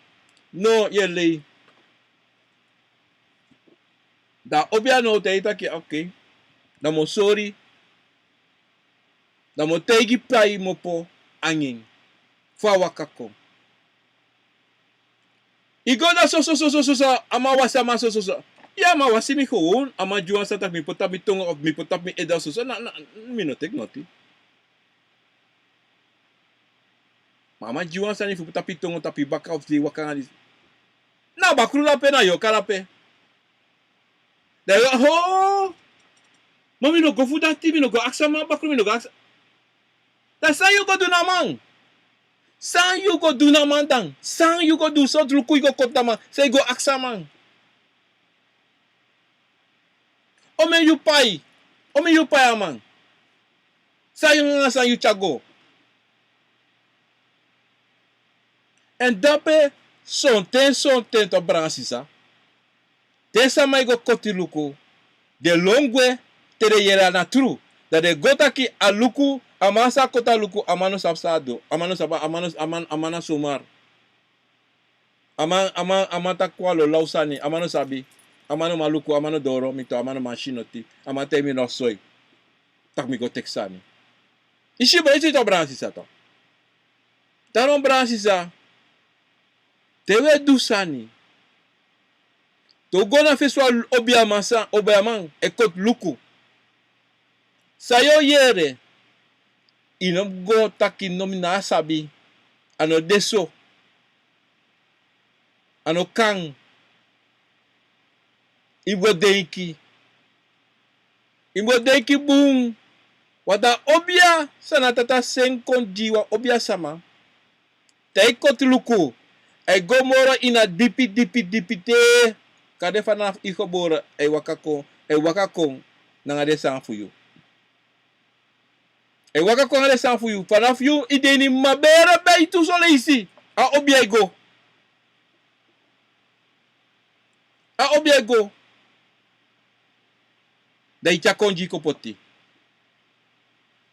No yelei. Da obia no teita ki okay. Da mo sorry. Da mo tegi pai mo po angin. Fa wakako. Igo na so ama wasama so. Ja, maar was hij gewoon, ama juan sa tak mi potap mi tongo of mi potap mi edal so na mi no tek noti. Mama juan sa ni fu potap mi tongo tapi baka of di wakanga di. Na bakru la pena yo karape. Da yo ho. Mami no go fu dati mi no go aksama bakru mi no go aksa. Da sa yo go do na man. San you go do na man dang. San you go do so druku go kota man. Say go aksama. Ome yu pai amang. Sayang nga sa yu chago. En dape sonten to bransisa. Tesa mai go koti luku. De longwe tere yera na tru. Dat de gota ki a luku amasa kota luku amano sapsado. Amana sumar. Amata kwalo lausani amano sabi. Amano maluku amano doro mito amano machinoti. Amate mi no soy. Tak mi go texani. Ishi ba iti to bransisa to. Taron bransisa. Tewe dusani. To gona feswa obiaman ekot luku. Sayo yere. Inom go taki nomina sabi. Ano deso. Ano kang. Ibo denki boom. Wada obia sana tata senkon jiwa obia sama. Taikot luku. Ay gomora ina dipi te. Kade vanaf ikobora ay wakakong nangade sang fuyu. Ay wakakong nangade sang fuyu. Vanaf yu ideni mabera bay tu solisi. A obiego. Dai chakonji kopoti.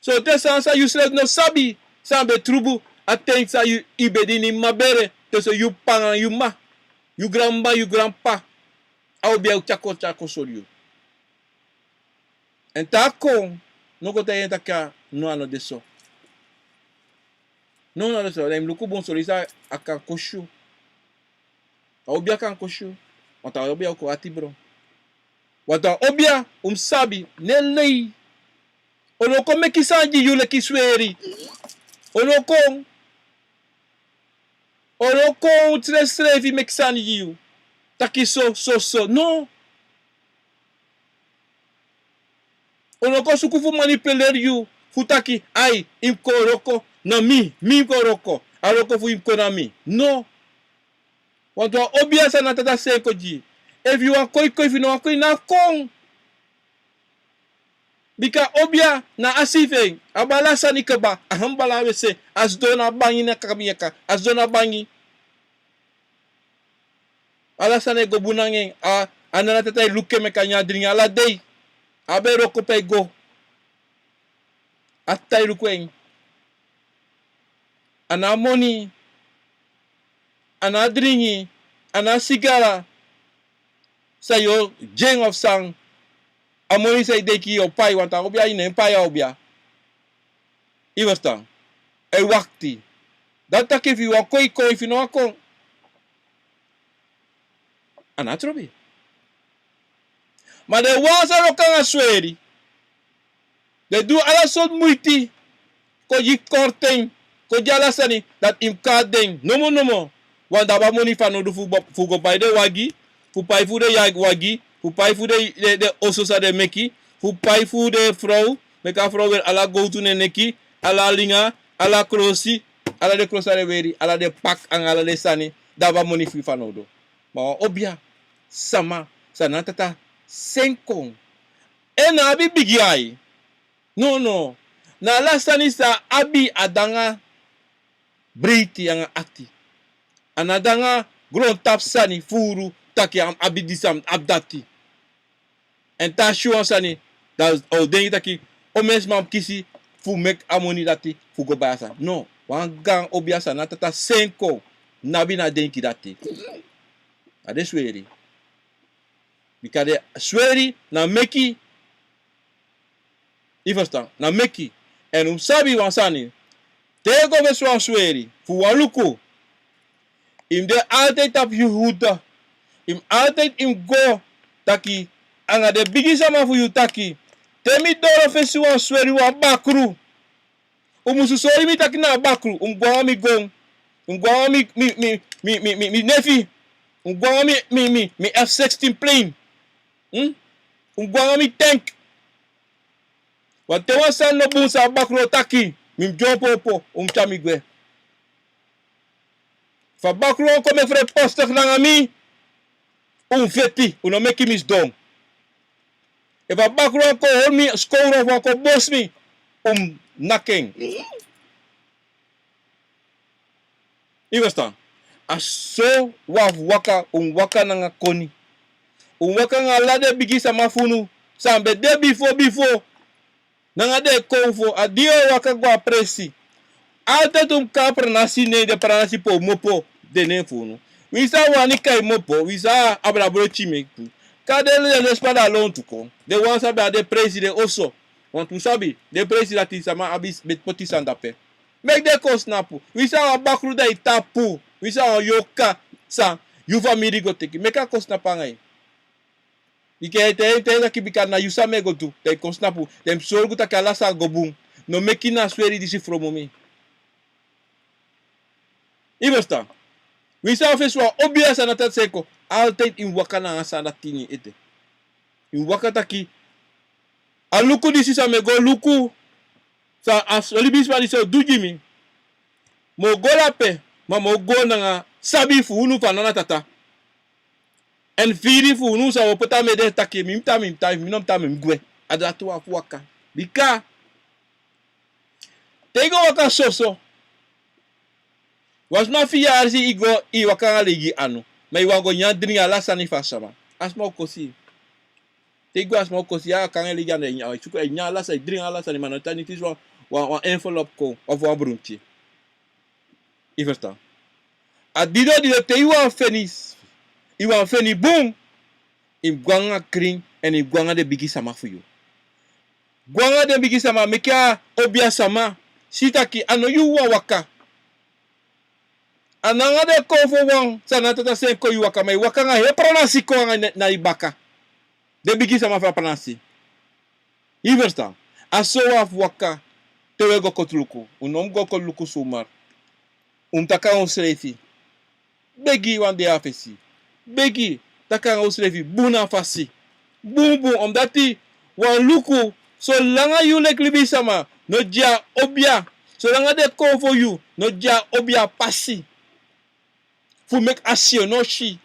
So tesansa you self no sabi. Sambe trubu. Atensa you ibedini mabere. Teso you panga you ma. You grandma you grandpa. Au bia chako solio. En tako no ko tayen taka no ano deso. No no deso. Dem luku bon solisa aka koshu. Au bia kan koshu. Wata au bia ko atibro. Wata obia sabi nelei. Ono ko mekisanji yule kisweri. Ono ko tresrevi mekisanji yu. Taki so. No. Ono ko sukufu manipuler yu. Futaki ai imko roko na mi ko roko. Aroko fu imko na mi. No. Wata obia sana tata seko ji. If you are koi if you know koi na kong. Bika obia na asifeng. Abala sa ni kaba. Ahambala wese. Asdo na bangi na kakamiyaka. Asdo na bangi. Alasan go bunangeng. Anana tatay luke me kanya dring ala day. Abe roko pe go. Atay lukweng. Ana moni. Ana dringi. Ana sigara. Sayo jeng of sang. Amoni say deki yo pai wanta obia ine pai obia. Iwastang. E wakti. Data if you are koi if you know akong. Anatrobi. Maar de waza rokanga sweri. De do ala sot muiti. Ko yi korting. Ko jala sani. Dat im kadeng. Nomo. Wanda ba moni fano du fugo pai de wagi. Fu pai fu de yag wagi. Fu pai fu de ososa de meki. Fu pai fu de vrouw. Meka vrouw weer ala go to ne neki. Ala linga. Ala krosi. Ala de krosa de weri. Ala de pak ang ala de sani. Daba moni fi fano do. Ma obia. Sama. Sana tata. Senkong. En abi bigiai. No. Na lasani sa abi adanga. Briti ang akti. Anadanga. Gron tap sani furu. Taki am abidisam abdati. En ta shuan sani. Dat o dengi taki. O mens mam kisi. Fu mek amoni dati. Fu go basa. No. Wan gang obiasa. Na tata senko. Nabi na denki dati. Ade sweri. Because sweri na meki. Ifastan. Na meki. En sabi wansani. Tego beswan sweri. Fu waluku. Im de altijd op je hoede. Im altijd im go. Taki. Anga de bigisama fu you taki. Temi doro fesuan sweri wa bakru. Umusu sori mi taki na bakru. Gwa mi gong. Gwa mi nefi. Gwa mi F-16 plane. Gwa mi tank. Watewa san no bunsa bakru taki. Mim jopo chamigwe. Fa bakru come fre postig na mi. Veti. Uno meki mis dong. E fa bakru ko hol mi score of ko boss mi. Naking. You understand? Aso waka waka nga koni. Waka nga lade bigi sama funu. Sambe de before. Nanga de konfo. Adio waka gwa presi. Altijd ka pranasi ne de pranasi po mopo. De ne funu. Wisa wani kai mopo. Wisa abrabro chimeku. Kadele de espada lon tuko. De wan sabi a de presi de oso. Want tu sabi. De presi la ti sama abis bet poti sandape. Make de ko snapu. Wisa wa bakru da itapu. Wisa wa yoka sa. You family go teki. Make a ko snapa ngai. Ike te na kibika na yusa me go tu. Te ko snapu. Dem sorgu ta kala sa gobung. No meki na sweri disi from me. Iwesta. Wisa wa feswa obia sa natat seko. Altijd in waka na asa na tini ete. In waka taki. A luku disi sa me go luku. Sa as olibis pa disi du jimi. Mo go lape. Ma mo go na nga sabi fu unu fa nana tata. En firi fu unu sa wopota me de taki. Mimta mimgwe. Adatu wa waka. Bika. Tego waka soso. Was ma fiya arsi igo i waka nga legi anu. Ma iwango nyandri ala sani fasama. Asma okosi. Tego asma okosi ya kanga legi anu. Chuko nya ala sa drink ala sani manotani tiswa wa envelope ko of wa brunchi. Iversta. Adido te iwa fenis. Iwa feni boom. Gwanga kring en gwanga de bigi sama for you. Gwanga de bigi sama mekia obia sama. Sitaki ano yu wa waka. Ananga de ko fo wang sana tata sen ko yu waka mai waka nga he pranasi ko nga na ibaka. De bigi sama fa pranasi. Iversta. Aso wa waka tewe go kotluku. Unom go kotluku sumar. Taka on srefi. Begi wan de afesi. Begi taka on srefi buna fasi. Bum omdati wan luku so langa yu lek libi sama no dia obia. So langa de ko for you no dia obia pasi. Fu make asio no shi.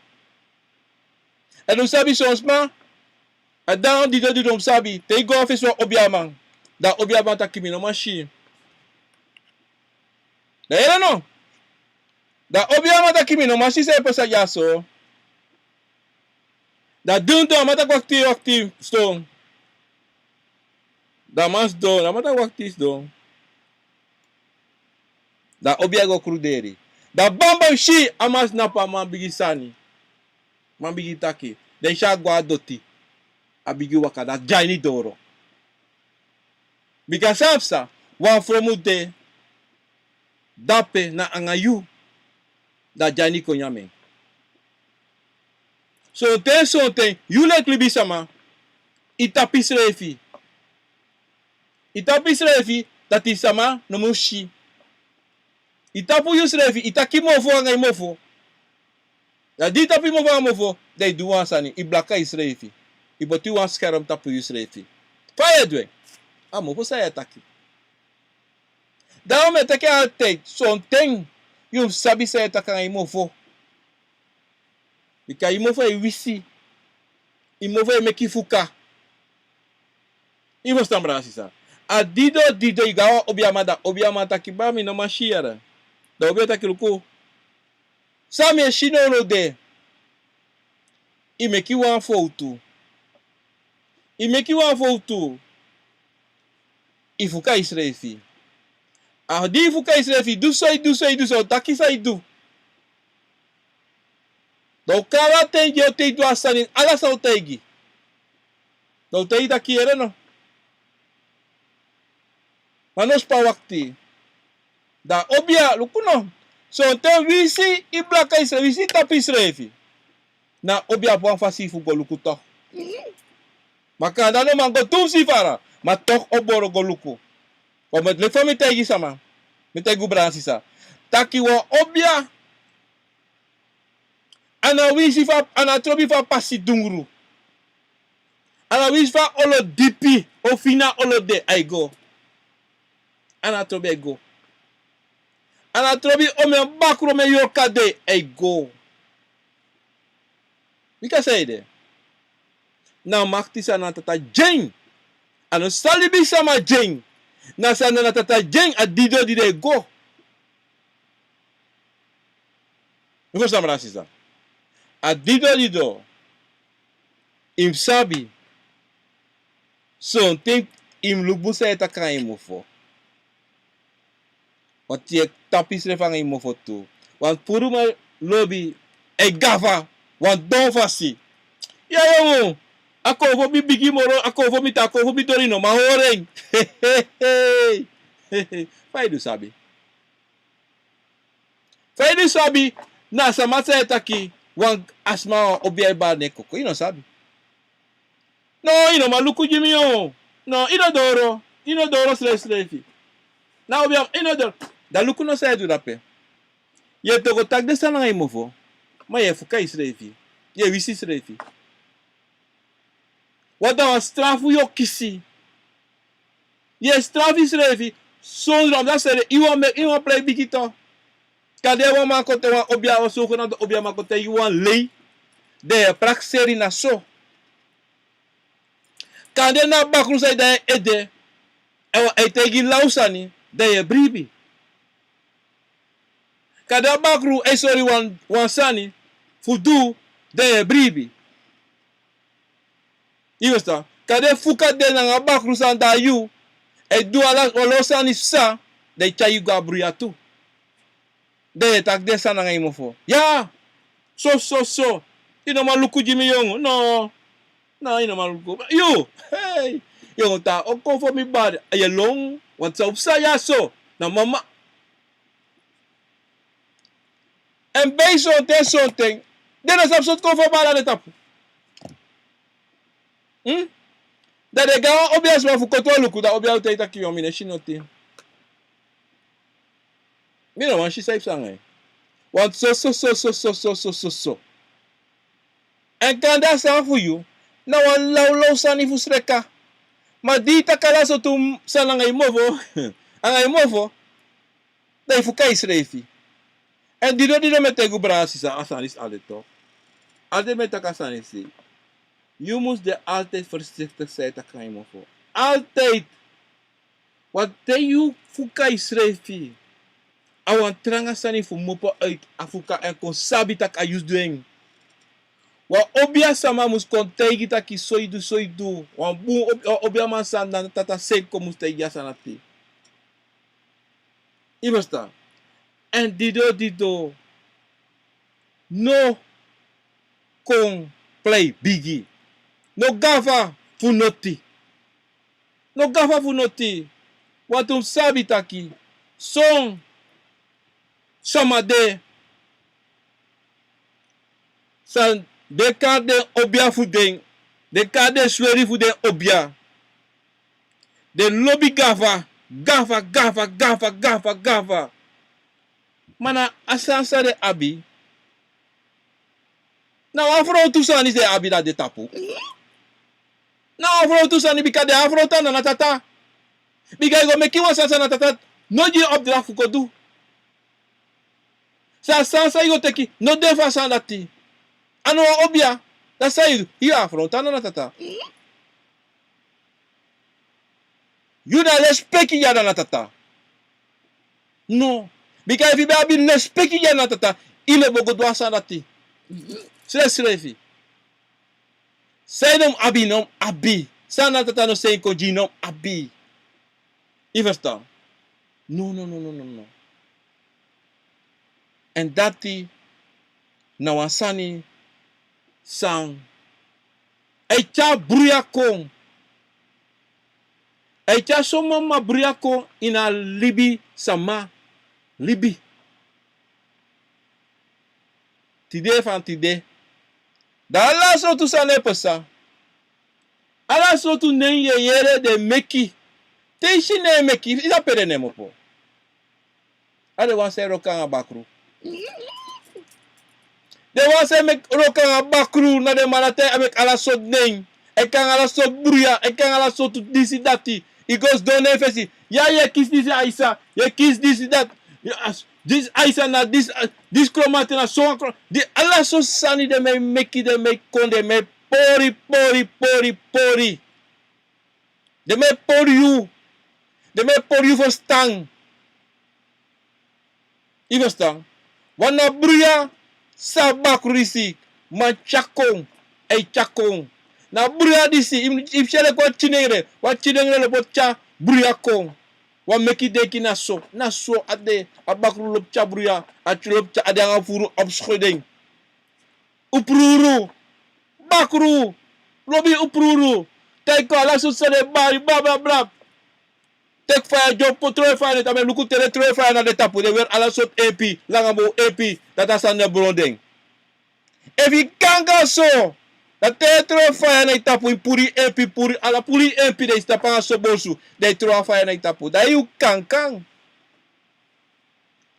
En nou sabi sonsman. Adan di do dom sabi. Te go office wa obia man. Da obia man takimi no man shi. Da yela no. Da obia man takimi no man shi se posa yaso. Da dunto mata wakti stone. Da mas do, da mata wakti stone. Da obia go kruderi. Da bamba shi amas napa man bigi sani. Man bigi taki. Den sha gwa doti. Abigi waka da jaini doro. Bika safsa. Wan fromu de. Dape na angayu. Da jaini konyame. So ten. You like libi sama. Itapis refi. Itapis refi. Tati sama no mushi. Itapu yus refi, itaki mofo ngai mofo. Da di tapi mofo mofo, dai duwa sani, iblaka is refi. Iboti wan skerm tapu yus refi. Faya dwe. Mofo sa ataki. Da me take ate, son ten, yum sabi sa ataka ngai mofo. Bika imofo e wisi. Imofo e mekifuka. Imo stambra sisa. Dido igawa obiamada kibami no mashiara. Da obiata kiluku. Sami shino no de. Imeki wan foto. Ifuka isrefi. Di ifuka isrefi. Du so. Taki sa idu. Da okawa tengi o teidu asani. Ala sa o teigi. Da o teigi taki ere no. Manos pa wakti. Da obia lukuno. So te wisi iblaka isre wisi tapis refi. Na obia buang fasi fugo lukuto. Maka dano mango tumsi fara. Matok oboro go luku. O met lefo mi tegi sama. Mi tegu bransi sa. Taki wo obia. Ana wisi fa ana trobi fa pasi dunguru. Ana wisi fa olo dipi. O fina olo de aigo. Anatrobi ego. Anatrobi ome bakro me yokade ego. Mika say de. Na makti sa natata jeng. Ano salibi sama jeng. Na sa natata jeng adido di ego. Ifo samra sisa. A dido. Im sabi. So, think im lubu sa eta kan imo fo. Want je tapis refang imo fo tu. Want puru ma lobby e gava. Want don fasi. Ya yo. Ako fo mi bigi moro. Ako fo mi tako fo mi torino. Ma horeng. Fai du sabi. Fai du sabi. Na sama sa eta ki. Want asma obiay ba ne koko. You know sabi. No, maluku jimi yo. No, inodoro slefi. Na obiam, inodoro. Da luku no sa edu dape. Ye toko tak de sana ngai mofo. Ma ye fuka slefi. Ye wisi slefi. Wada wa strafu yo kisi. Ye strafi slefi. So ram da sere iwa play bikito. Kade wa ma kote wa obia wa so na obia ma kote iwa lei. De prakseri na so. Kande na bakru say da ede ewa etegi lausani da ye bribi. Kade bakru sorry wan sani fudu da ye bribi. Iwesta kade fuka de na bakru san da yu e du ala olosani sa da chayu gabru ya tu. De tak de sana ngai mofo. Ya. So. Maluku jimi yongo. No. No, maluku. You. Hey. Yung ta o ko for mi bad ayalong want sa upsaya so na mama and based on that something then as absot ko for bala de tapu da de gawa obias ma fu ko to luku da obia uta ki yo mine shinoti mi no man shi safe sangai want so and can that sound for you na wan law sani fu sreka ma dita kala so tum sana ngai mofo angai mofo dai fukai srefi en dido metegu brasi sa asanis alito ade metaka sanisi you must de altijd voorzichtig zijn te gaan mofo altijd wat de you fukai srefi awan tranga sani fu mopo uit afuka en kon sabitak ayus doing wa obia sama mus kontegi taki soidu wa bu obia man san na tata sek ko mus tegi sanati ibasta en dido no kon play bigi no gafa funoti watum sabi taki son samade san de kade obia fuden de kade sweri fuden obia de lobby gafa mana asansa de abi na afro tusani de abi da de tapu na afro tusani bika de afro tana na tata bika go meki wa sansa na tata no ji obdra fu ko du sa sansa yo teki no defa sanati ano obia da saidu hi afro tana na tata yuda respect ya na tata no bika fi ba bi respect ya na tata ile bogo do sanati Srefi. Seidom abi nom abi. Sana tata no sei ko ginom abi. Iversta. No. En dati na wansani sang echa bruyakong. Echa somama bruyakong ina libi sama. Libi. Tide. Da ala so tu sane pesa. Ala so tu nen yere de meki. Te ishi ne meki. Isa pere ne mopo. Ade wan se roka bakru. De wan se mek roka bakru na de manate amek ala so nen. E kan ala so bruya. E kan ala so tu disi dati. I goes don efesi. Ya ye kiss disi aisa. Ye kiss disi dat. This Aisa na this chromati na so the Allah so sani de me meki de me konde me pori de me por you for stang iva stang wana bruya Sa bakru disi. Man chakong. Ay chakong. Na bruya disi. Im chele kwa chinengre. Wa chinengre le pot cha bruya kong. Wa meki deki na so. Na so ade. A bakru lop cha bruya. A chulop cha ade nga furu opschoding. Upruru. Bakru. Lobi upruru. Teko ala susade bari baba brab. Tek fire job po troy fire tamen luku tele troy fire na de tapu de wer ala sot AP langa mo AP data sande bronding. Evi kanga so dat te troy fire na tapu puri AP puri ala puri AP de sta pa so bosu de troy fire na tapu. Da yu kankang.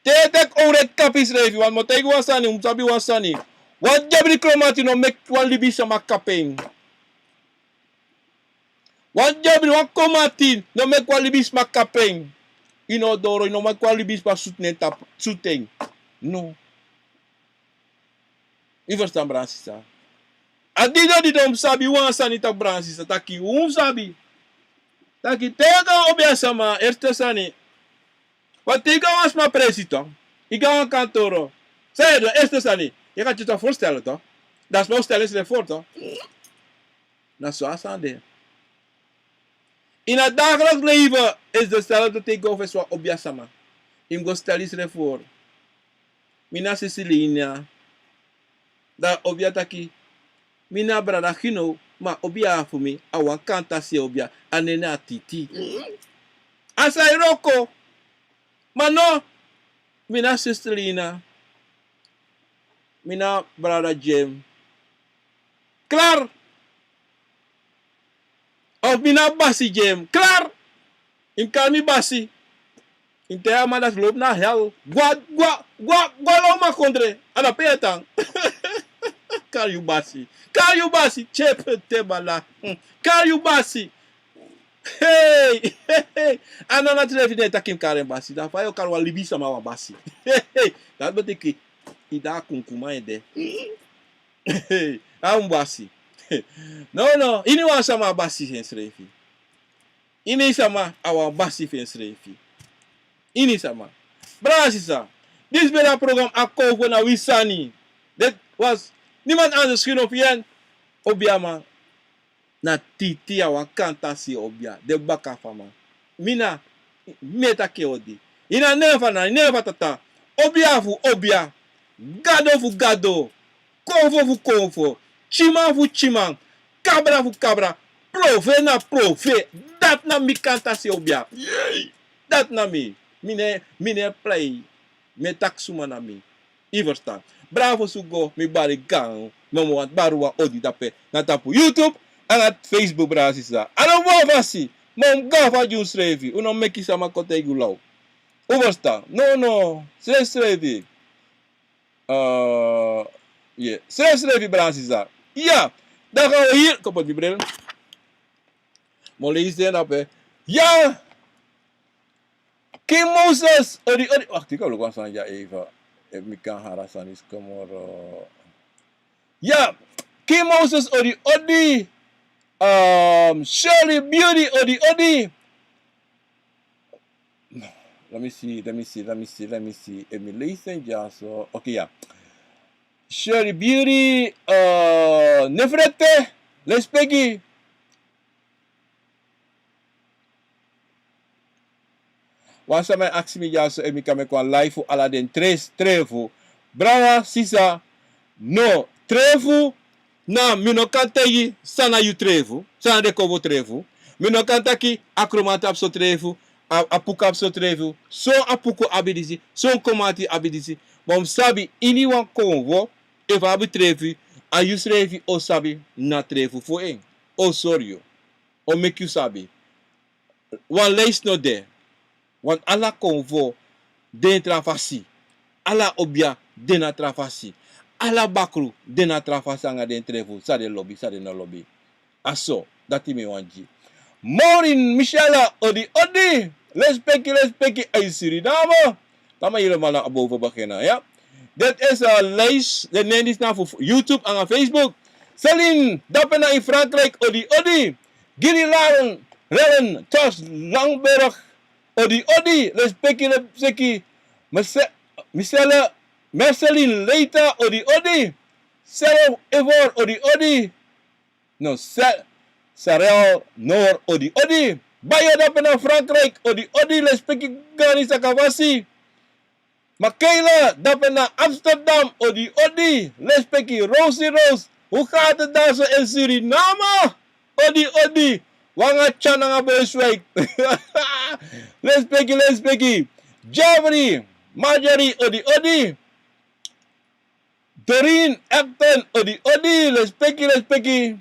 Te tek ore kapis revi wan mo tegu wasani umsabi wasani. Wat jabri kromati no mek wan libi sama kapeng. Wan jabri wan komati no mek wan libi sama kapeng. Inodoro no mek wan libi sama suteng. No. I verstaan Bransisa. Adido di dom sabi wan sani tak Bransisa taki sabi. Taki tega obia sama erste sani. Wat tega was ma presito. Ik ga een kantoro. Zeg je eerste sani. Je gaat je toch voorstellen toch? Dat is wel stellen ze voor toch? Dat is zoals aan de. In het dagelijks leven is dezelfde tegenover zoals obia sama. Ik ga stellen ze voor. Mina Sicilinia. Da obia taki. Mina brada gino. Maar obia voor me. Awan kanta si obia. Anena titi. Asai roko. Maar no. Mina Sicilinia. Mina brada Jem. Klaar. Of mina basi Jem. Klaar. In kan mi basi. In te ama dat loopt naar hel. Gwa loma kondre. Ana peetang. Kan you basi. Kan you basi. Chepe te bala. Kan you basi. Hey. Ana na trevi ne takim karen basi. Da fa yo kan wa libi sama wa basi. Hey. Dat betekent ida kunkuma ede. Hey. Basi. No. Ini wa sama basi hensrefi. Ini sama awa basi hensrefi. Ini sama. Bransisa. This bela program akkovo na wisani. That was niemand anders schreeuwen op jen. Obiama. Na titi awa kanta si obia. De baka fama. Mina. Meta ke odi. Ina never tata. Obia fu obia. Gado fu gado. Konfo fu konfo. Chiman fu chiman. Cabra fu cabra. Prove na prove. Dat na mi kanta si obia. Dat na mi. Mine play. Me taksuma na mi. Iverstaan. Bravo sugo. Mi bari gang. Momo wat barua odi dape. Na tapu YouTube. En at Facebook brasisa. Ano mo vasi. Mom gafa jun srevi. Uno meki sama kote gulau. Overstaan. No. Srevi. Yeah. Srevi brasisa. Ja. Dan gaan we hier. Kom op die bril. Molees den op. Ja. King Moses. Odi. Wacht, ik wil ook ja even. Ik kan harasan is komoro. Ja. King Moses odi. Shirley Beauty odi. Let me see. Emilation Jaso. Okay, ja. Shirley Beauty. Nefrete. Lespegi. Wansa mijn actie met jou en ik kan me kwa live voor alla den trefu. Brava sisa no trefu na mino kantegi sana yu trefu. Sana de kovo trefu. Mino kantaki akromata apso trefu. Apuka apso trefu. So apuko abidisi. So komati abidisi. Bom sabi ini wan konvo. Eva abi trefu. Ayu trefu o sabi na trefu fo en. O sorry. O make you sabi. Wan leis no de. Want ala konvo den trafasi. Ala obia den trafasi. Ala bakru den trafasi anga den trefu. Sa de no lobby. Aso, dati me wanji. Maureen Michelle odi. Let's peki ay Suriname. Tama jullie maar naar boven beginnen, ja. Dit is een lijst. De neem is naar voor YouTube en Facebook. Celine, dappen naar in Frankrijk odi. Gilly Rellen, Tos Langberg. Odi, let's peki. Michelle Marceline Leita Odi Odi. Sarah Evor Odi Odi. No, Sarel Noor Odi Odi. Bayo dapat na Frankrijk Odi Odi. Lespeki gani sa Kavasi. Michaela dapat na Amsterdam Odi Odi. Lespeki Rosie Rose. Hoe gaat het daar zo in Suriname? Odi Odi. Wanga Chana nga Beuswijk. Lespeki. Jeffrey. Marjorie Odi Odi. Doreen Acton Odi Odi. Lespeki.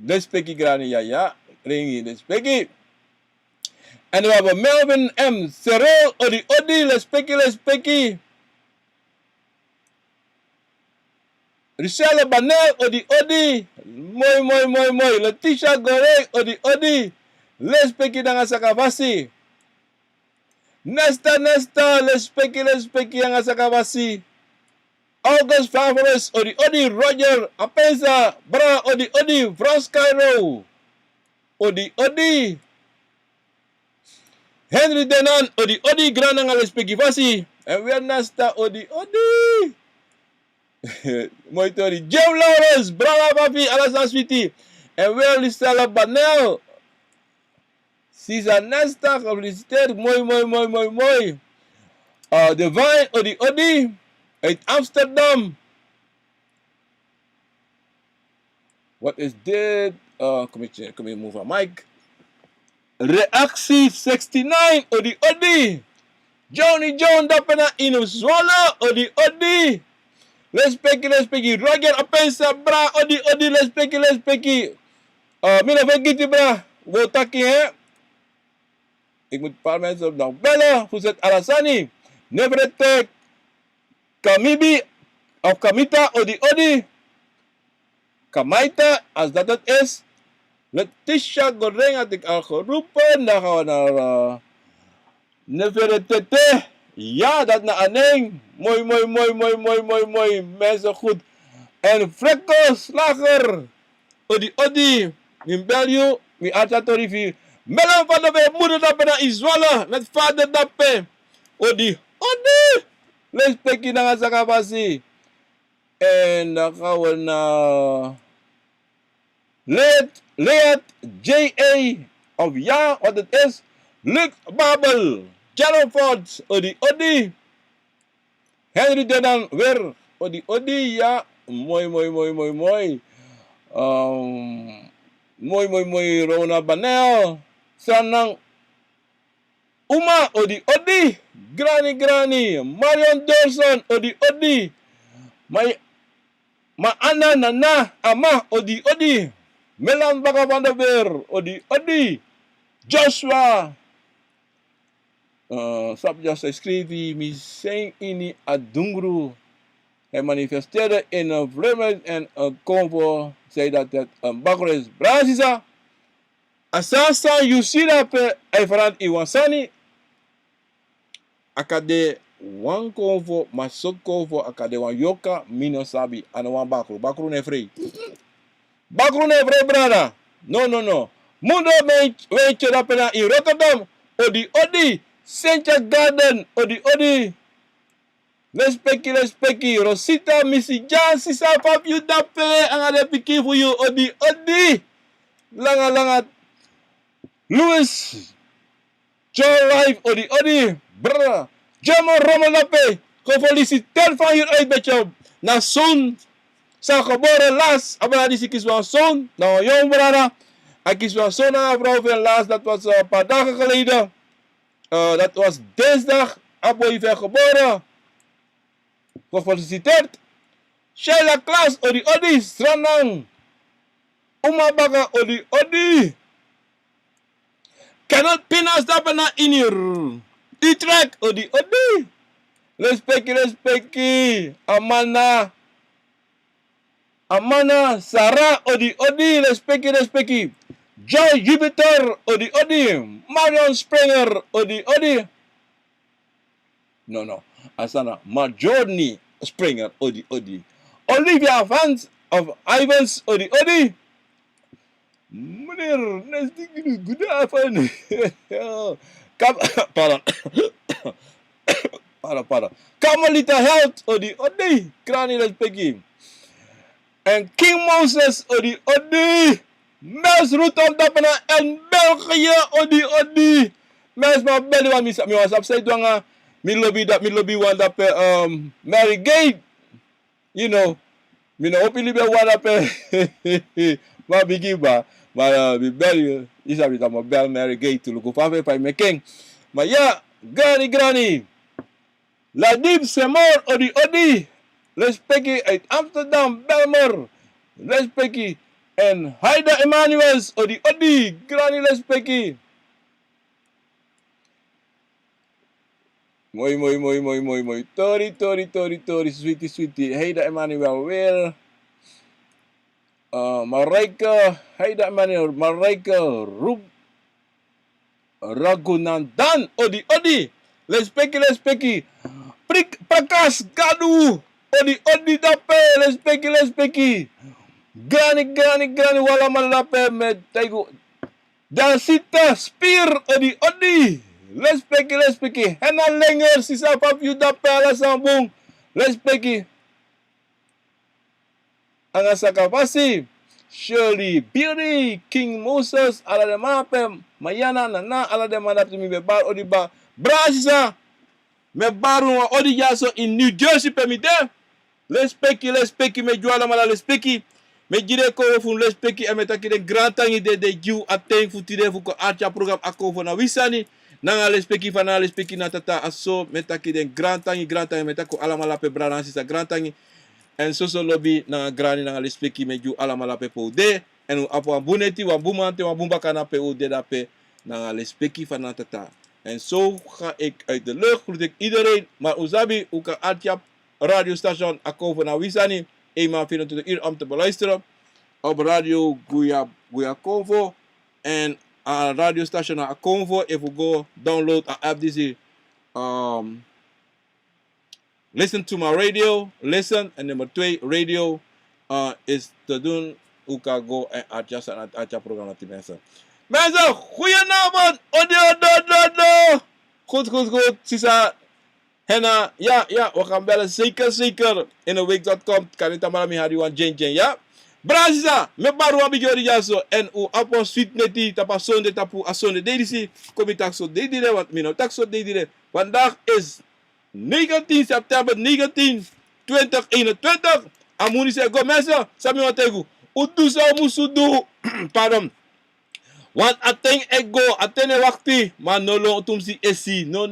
Lespeki grani ja. Ringi lespeki. En we hebben Melvin M. Cyril Odi Odi. Lespeki. Richelle Banel Odi Odi. Mooi. Letitia Goreng Odi Odi. Lespeki dengan Sakavasi. Nesta. Lespeki yang Sakavasi. August Favoris Odi Odi. Roger Apensa Bra Odi Odi. Frans Cairo Odi Odi. Henry Denan Odi Odi. Grana nga Lespeki Vasi. En weer Nesta Odi Odi. Mooi tori. Jim Lawrence. Brava Papi. Alasan Sweetie. En weer Listella Banel. Cisa Nesta, gefeliciteerd. Mooi. Divine Odi Odi uit Amsterdam. Wat is dit? Kom je move aan Mike. Reactie 69 Odi Odi. Johnny John dapena inu swallow Odi Odi. Lespeki. Roger Apensa bra Odi. Lespeki. Mina vergeten bra. Wo taki hè. Ik moet een paar mensen op nog bellen. Fuzet Alasani. Nevretek. Kamibi. Of Kamita. Odi. Kamaita. Als dat het is. Letitia Goreng had ik al geroepen. Dan gaan we naar Nevretete. Ja, dat naar Aneng. Mooi. Mensen goed. En Frekko Slager. Odi. Mi bel you. Mi artatorifi. Melan van de moeder dappen naar Izwala. Met vader dappen. Odi. Lespeki na Sakavasi. En dan gaan we naar Leat J.A. Of ja, wat het is. Luc Babel. Jarrowford. Odi. Henry Denan weer. Odi. Ja. Mooi. Mooi. Rona Banel. Sanang Uma Odi. Granny. Marion Dorson Odi. Maana Nana Ama Odi. Melan Baka van der Weer Odi. Joshua. Sabjas escrevi miseng ini adungru. Hij manifesteerde in een vreemd en een convo. Zei dat het een bakker is. Brazisa. Asasa Yusira pe Everand Iwansani. Akade wan convo, masok convo, akade wan yoka, minosabi. Ana wan bakru. Bakru ne vrij. Brada. No. Mundo weetje rapena in Rotterdam. Odi. Sentja Garden. Odi. Lespeki. Rosita, Missy Jan, Sisa, Papiu, Dape. Angade piki for you. Odi. Langa. Louis. John Life. Odi. Brr. Jamo Romolape. Gefeliciteerd van hieruit met jou. Na zoon. Zijn geboren laatst. Abra die kies wel zoon. Nou, jong brada. Hij kies wel zoon aan vrouw van laatst. Dat was een paar dagen geleden. Dat was dinsdag. Abo heeft geboren. Gefeliciteerd. Sheila Klaas. Odi. Stranang. Umabaka. Odi. Cannot pinas dapat na inir. Utrecht. Odi. Lespeki. Amana. Sarah. Odi. Lespeki. Joy Jupiter. Odi. Marion Springer. Odi. No. Asana. Majorni Springer. Odi. Olivia Vance of Ivans. Odi. Meneer, good afternoon. Pardon. para. Carmelita Health, odi, Granny, let's pick. En King Moses, odi. Mes Rotterdam dapena en België, odi. Mes ma belly wan mi was upside down mi lobby wan dape Mary Gate. You know, mi no opi libe wan dape ma bigiba. Maar mi belly isa bita ma bel Mary Gate to luku fafe pa me king. Maar ja, Granny. La Dib Semor, odi. Respectie uit Amsterdam, Belmer. Respectie. En Haida Emmanuels, odi. Granny respectie. Mooi. Tori, sweetie. Haida Emmanuel weer. Marijke, Haida Emmanuel, Marijke, Ragunandan, odi. Respectie. Prakas Gadu, odi dape, respectie. Granny, wala malape met taigo. Dansita Spear, odi. Respectie. Hena Lenger, sisa papiu dape ala sambung. Respectie. Angasaka Pasi, Shirley, Beauty, King Moses, ala de mape, Mayana, Nana, ala de manapti mi bebar, odi ba. Brasisa, me baru odi yaso in New Jersey pe mi de. Respectie, me juala mala respectie. Me jire ko fun respectie e me takide grand tangi de ju ateng futide fuko archa program ako fona wisani. Nanga respectie fana respectie na tata aso me takide grand tangi me tako ala mala pe brana sisa grand tangi. En soso lobby na Granny na respectie me ju ala mala pe po de. En apo abuneti wa bumante wa bumbaka na pe o de dape na respectie fana tata. En zo ga ik uit de lucht, groet ik iedereen. Maar Uzabi, Uka Atjap, radiostation Akova na Wisani. Eenmaal 24 uur om te beluisteren. Op radio Guya Convo. En radiostation Akonvo. If you go download an app, this is listen to my radio. Listen. En nummer 2, radio is te doen. Uka go en Atjap programma te mensen. Mensen, goedenavond. Odo. Goed. Sisa, Henna, ja, we gaan bellen. Zeker. In een week.com. Kan ik dan maar mee een Jen, ja? Brazisa, me baru abigori jaso. En u apon sweet neti, tapa sonde tapu asonde dedisi. Kom takso dedire, want mino takso dedire. Vandaag is 19 september 2021. Amuni se go mensen, sami wategu. Udu sa musudu. Pardon. Want atene wakti, maar no long tumsi esi. No.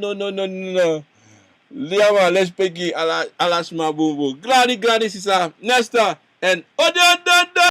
Liama, let's peki alas mabubu. Granny sisa, Nesta, and odo.